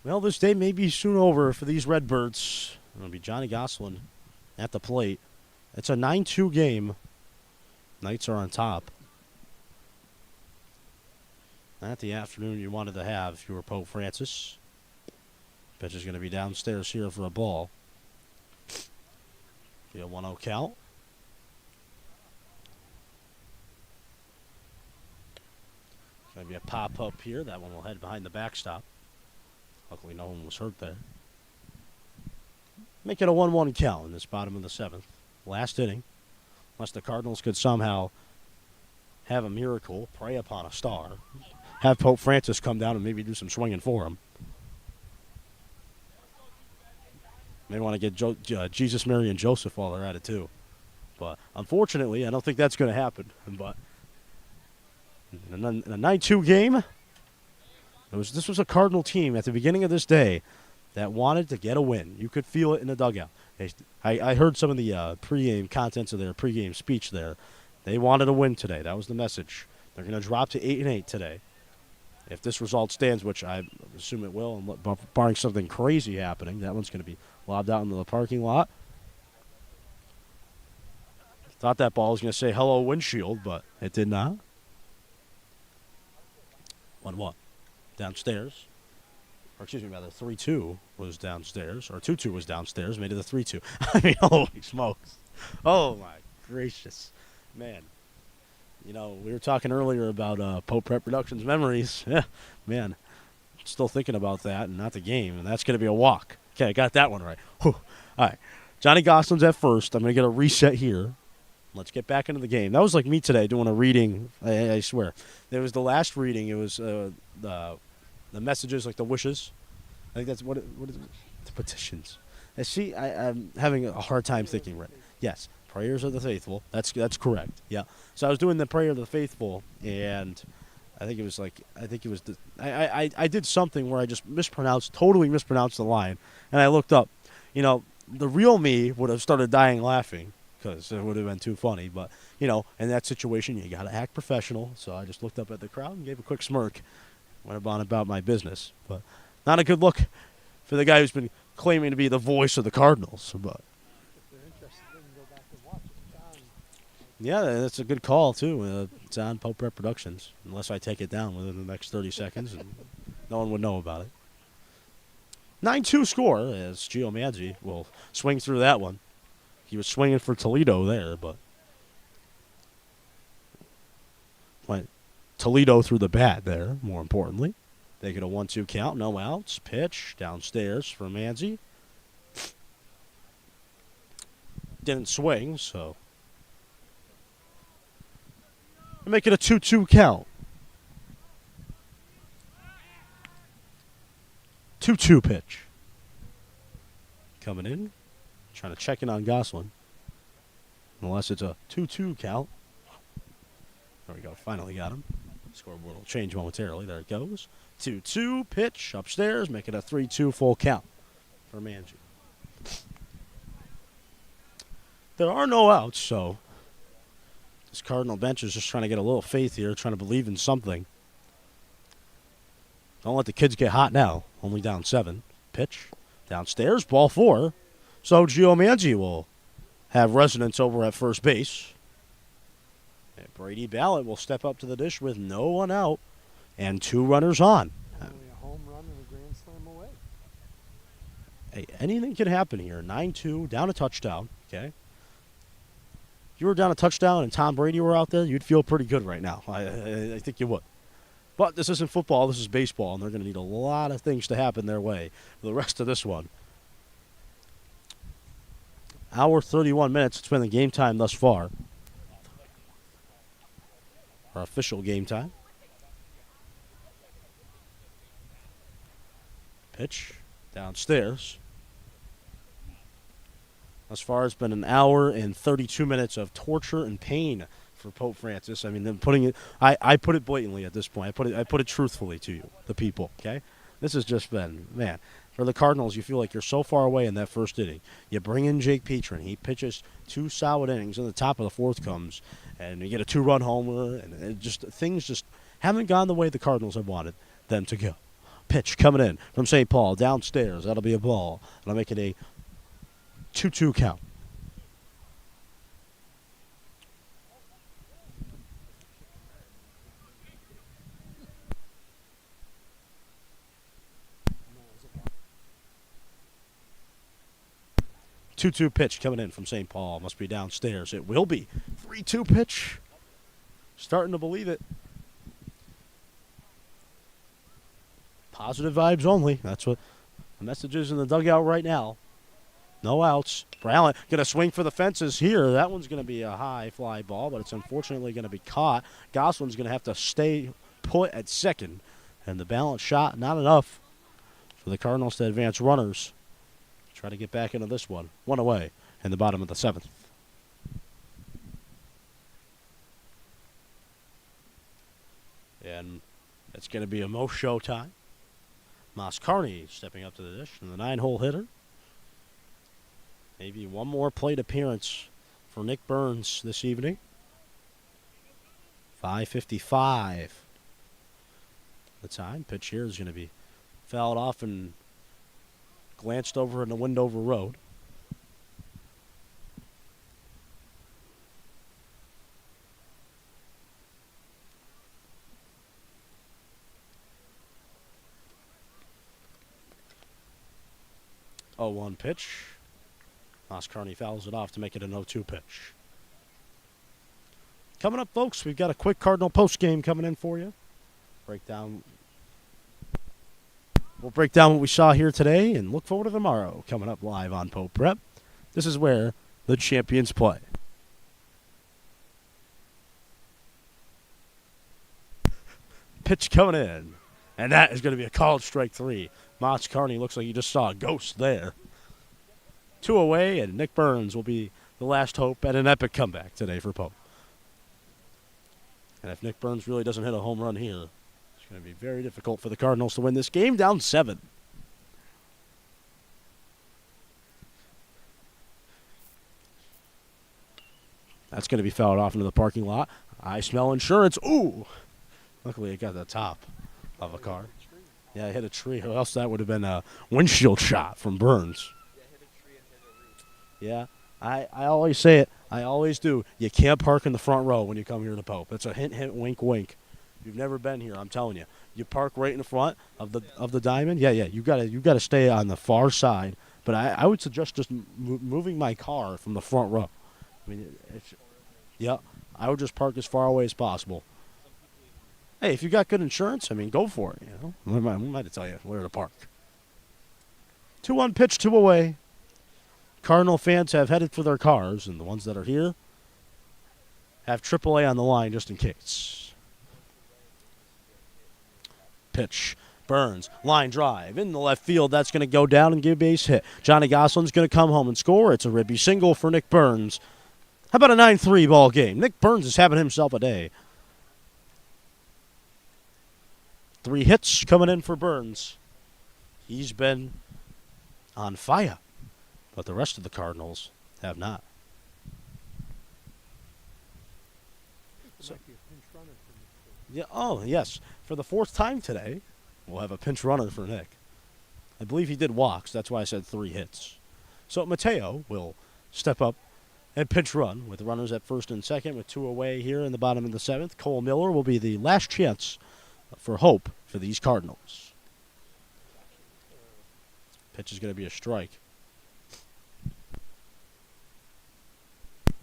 Well, this day may be soon over for these Redbirds. It'll be Johnny Gosselin at the plate. It's a 9-2 game. Knights are on top. Not the afternoon you wanted to have if you were Pope Francis. Pitch is going to be downstairs here for a ball. Be a 1-0 count. Going to be a pop-up here. That one will head behind the backstop. Luckily, no one was hurt there. Make it a 1-1 count in this bottom of the 7th. Last inning. Unless the Cardinals could somehow have a miracle, prey upon a star, have Pope Francis come down and maybe do some swinging for him. May want to get Jesus, Mary, and Joseph while they're at it, too. But unfortunately, I don't think that's going to happen. But in a 9-2 game, this was a Cardinal team at the beginning of this day that wanted to get a win. You could feel it in the dugout. I heard some of the pregame contents of their pregame speech there. They wanted a win today. That was the message. They're going to drop to 8-8 today. If this result stands, which I assume it will, and barring something crazy happening, that one's going to be lobbed out into the parking lot. Thought that ball was going to say hello windshield, but it did not. 1-1. Downstairs. Or excuse me, rather, 3-2 was downstairs. Or 2-2 was downstairs, made it a 3-2. I mean, holy smokes. Oh, my gracious. Man. You know, we were talking earlier about popeproductions memories. Yeah, man. Still thinking about that and not the game, and that's going to be a walk. Okay, I got that one right. Whew. All right. Johnny Gosselin's at first. I'm going to get a reset here. Let's get back into the game. That was like me today doing a reading, I swear. It was the last reading. It was the messages, like the wishes. I think that's what is it? The petitions. See, I'm having a hard time thinking right. Yes, prayers of the faithful. That's correct. Yeah. So I was doing the prayer of the faithful, and I think it was I did something where I just totally mispronounced the line, and I looked up. You know, the real me would have started dying laughing because it would have been too funny. But, you know, in that situation, you got to act professional. So I just looked up at the crowd and gave a quick smirk. Went on about my business. But not a good look for the guy who's been claiming to be the voice of the Cardinals. But if they're interested, they can go back and watch it. yeah, that's a good call, too. It's on popeproductions, unless I take it down within the next 30 seconds, and no one would know about it. 9-2 score, as Gio Manzi will swing through that one. He was swinging for Toledo there, but went Toledo through the bat there, more importantly. They get a 1-2 count, no outs. Pitch downstairs for Manzi. Didn't swing, so make it a 2-2 count. 2-2 pitch. Coming in. Trying to check in on Gosselin. Unless it's a 2-2 count. There we go. Finally got him. Scoreboard will change momentarily. There it goes. 2-2 pitch upstairs. Make it a 3-2 full count for Manzi. There are no outs, so this Cardinal bench is just trying to get a little faith here, trying to believe in something. Don't let the kids get hot now. Only down 7. Pitch downstairs. Ball 4. So Gio Manzi will have residence over at first base. And Brady Ballot will step up to the dish with no one out and 2 runners on. Only a home run and a grand slam away. Hey, anything can happen here. 9-2, down a touchdown. Okay. If you were down a touchdown and Tom Brady were out there, you'd feel pretty good right now. I think you would. But this isn't football. This is baseball, and they're going to need a lot of things to happen their way for the rest of this one. Hour 31 minutes. It's been the game time thus far. Our official game time. Pitch downstairs. Thus far, it's been an hour and 32 minutes of torture and pain for Pope Francis. I mean, them putting it. I put it blatantly at this point. I put it truthfully to you, the people. Okay, this has just been, man. For the Cardinals, you feel like you're so far away in that first inning. You bring in Jake Petrin. He pitches 2 solid innings. And the top of the 4th comes, and you get a 2-run homer. And things just haven't gone the way the Cardinals have wanted them to go. Pitch coming in from St. Paul downstairs. That'll be a ball. That'll make it a 2-2 count. Two-two pitch coming in from St. Paul. Must be downstairs. It will be 3-2 pitch. Starting to believe it. Positive vibes only. That's what the message is in the dugout right now. No outs. Brown going to swing for the fences here. That one's going to be a high fly ball, but it's unfortunately going to be caught. Gosselin's going to have to stay put at second. And the balance shot, not enough for the Cardinals to advance runners. Try to get back into this one. One away in the bottom of the 7th. And it's going to be a Mo show time. Moscarney stepping up to the dish and the 9-hole hitter. Maybe one more plate appearance for Nick Burns this evening. 5:55. The time. Pitch here is going to be fouled off and glanced over in the Windover Road. Oh, 1 pitch. Moscarney fouls it off to make it an 0-2 pitch. Coming up, folks, we've got a quick Cardinal post game coming in for you. We'll break down what we saw here today and look forward to tomorrow. Coming up live on Pope Prep. This is where the champions play. Pitch coming in. And that is going to be a called strike 3. Moscarney looks like he just saw a ghost there. 2 away, and Nick Burns will be the last hope at an epic comeback today for Pope. And if Nick Burns really doesn't hit a home run here, it's going to be very difficult for the Cardinals to win this game, down 7. That's going to be fouled off into the parking lot. I smell insurance. Ooh! Luckily, it got the top of a car. Yeah, I hit a tree, or else that would have been a windshield shot from Burns. Yeah, I always say it. I always do. You can't park in the front row when you come here to Pope. That's a hint, hint, wink, wink. If you've never been here, I'm telling you. You park right in the front of the diamond. Yeah, you gotta stay on the far side. But I would suggest just moving my car from the front row. I mean, yeah, I would just park as far away as possible. Hey, if you got good insurance, I mean, go for it. You know, we might tell you where to park. 2-1 pitch, 2 away. Cardinal fans have headed for their cars, and the ones that are here have AAA on the line just in case. Pitch. Burns. Line drive. In the left field. That's going to go down and give a base hit. Johnny Gosselin's going to come home and score. It's a ribby single for Nick Burns. How about a 9-3 ball game? Nick Burns is having himself a day. 3 hits coming in for Burns. He's been on fire, but the rest of the Cardinals have not. So, yeah. Oh, yes. For the 4th time today, we'll have a pinch runner for Nick. I believe he did walks. That's why I said 3 hits. So Mateo will step up and pinch run with runners at first and second with 2 away here in the bottom of the 7th. Cole Miller will be the last chance for hope for these Cardinals. Pitch is going to be a strike.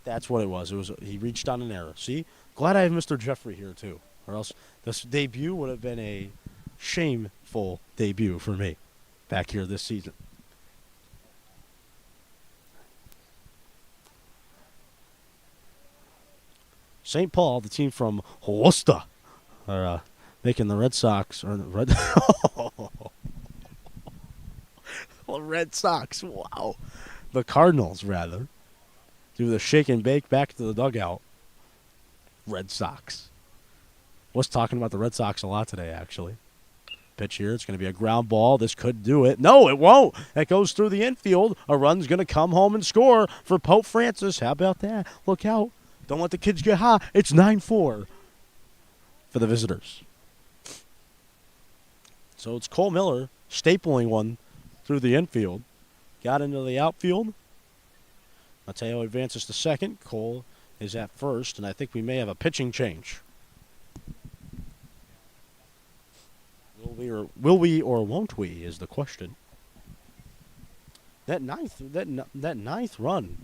That's what it was. He reached on an error. See? Glad I have Mr. Jeffrey here, too. Or else this debut would have been a shameful debut for me back here this season. St. Paul, the team from Worcester, are making the Red Sox, or the Red Sox, wow. The Cardinals, rather, do the shake and bake back to the dugout. Red Sox. Was talking about the Red Sox a lot today, actually. Pitch here. It's going to be a ground ball. This could do it. No, it won't. It goes through the infield. A run's going to come home and score for Pope Francis. How about that? Look out. Don't let the kids get high. It's 9-4 for the visitors. So it's Cole Miller stapling one through the infield. Got into the outfield. Mateo advances to second. Cole is at first, and I think we may have a pitching change. Will we or won't we is the question. That ninth run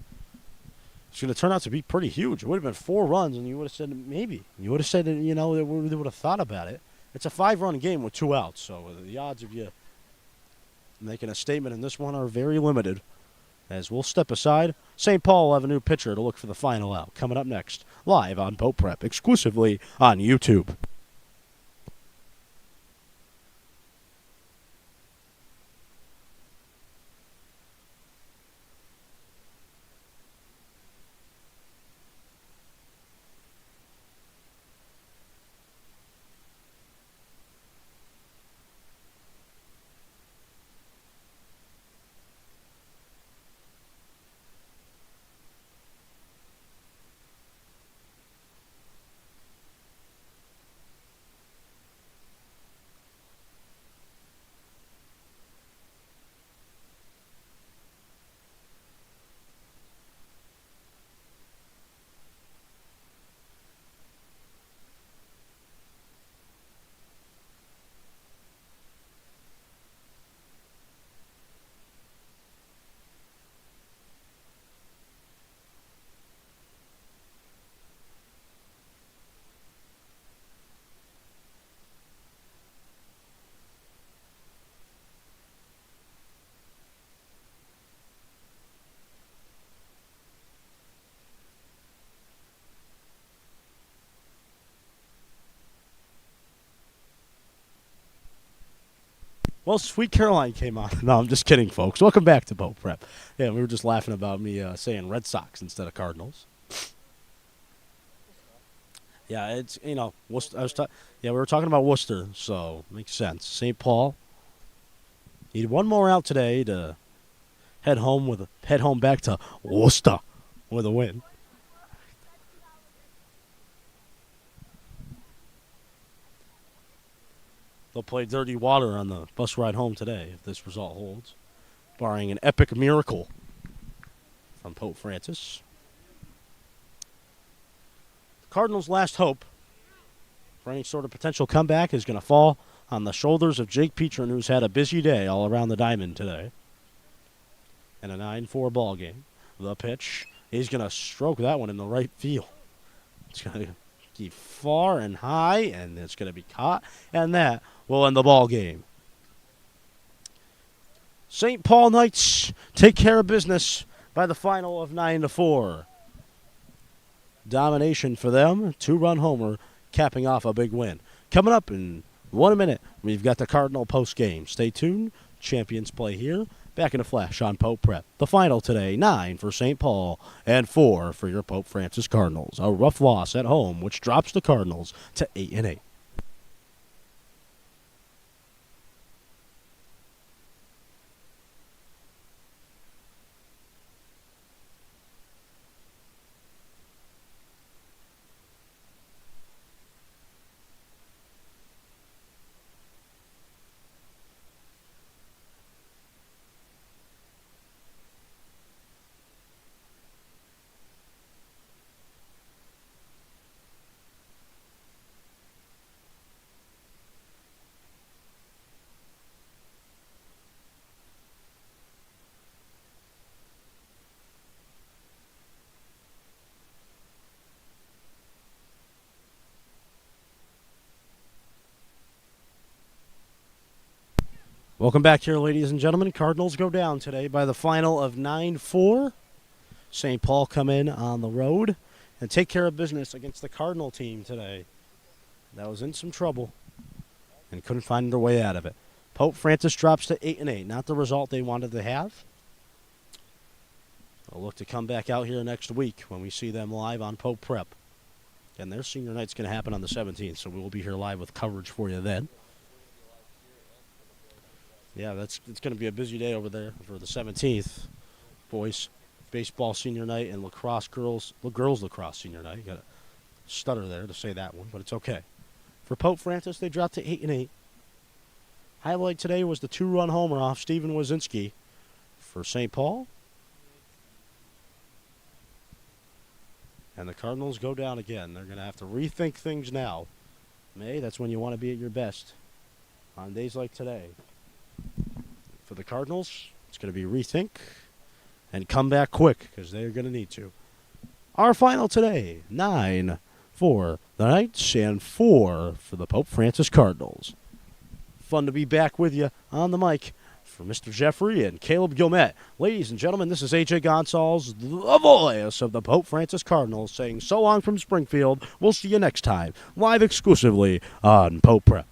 is going to turn out to be pretty huge. It would have been 4 runs, and you would have said maybe. You would have said, they would have thought about it. It's a 5-run game with 2 outs, so the odds of you making a statement in this one are very limited. As we'll step aside, St. Paul will have a new pitcher to look for the final out. Coming up next, live on Pope Prep, exclusively on YouTube. Well, Sweet Caroline came on. No, I'm just kidding, folks. Welcome back to Pope Prep. Yeah, we were just laughing about me saying Red Sox instead of Cardinals. Yeah, it's, Worcester, we were talking about Worcester, so makes sense. St. Paul needed one more out today to head home back to Worcester with a win. They'll play Dirty Water on the bus ride home today if this result holds, barring an epic miracle from Pope Francis. The Cardinals' last hope for any sort of potential comeback is going to fall on the shoulders of Jake Petrin, who's had a busy day all around the diamond today. And a 9-4 ball game. The pitch, he's going to stroke that one in the right field. It's going to be far and high, and it's going to be caught, and that will end the ball game. St. Paul Knights take care of business by the final of 9-4. Domination for them, 2-run homer, capping off a big win. Coming up in 1 minute, we've got the Cardinal post game. Stay tuned. Champions play here. Back in a flash on Pope Prep. The final today, 9 for St. Paul and 4 for your Pope Francis Cardinals. A rough loss at home, which drops the Cardinals to 8-8. Welcome back here, ladies and gentlemen. Cardinals go down today by the final of 9-4. St. Paul come in on the road and take care of business against the Cardinal team today. That was in some trouble and couldn't find their way out of it. Pope Francis drops to 8-8. Not the result they wanted to have. They'll look to come back out here next week when we see them live on Pope Prep. And their senior night's going to happen on the 17th, so we will be here live with coverage for you then. Yeah, it's going to be a busy day over there for the 17th. Boys baseball senior night and girls lacrosse senior night. You got to stutter there to say that one, but it's okay. For Pope Francis, they dropped to 8-8. Highlight today was the 2-run homer off Steven Wazinski for St. Paul. And the Cardinals go down again. They're going to have to rethink things now. May, that's when you want to be at your best. On days like today. For the Cardinals, it's going to be rethink and come back quick because they're going to need to. Our final today, 9 for the Knights and 4 for the Pope Francis Cardinals. Fun to be back with you on the mic for Mr. Jeffrey and Caleb Gilmet. Ladies and gentlemen, this is AJ Gonsalves, the voice of the Pope Francis Cardinals, saying so long from Springfield. We'll see you next time, live exclusively on Pope Prep.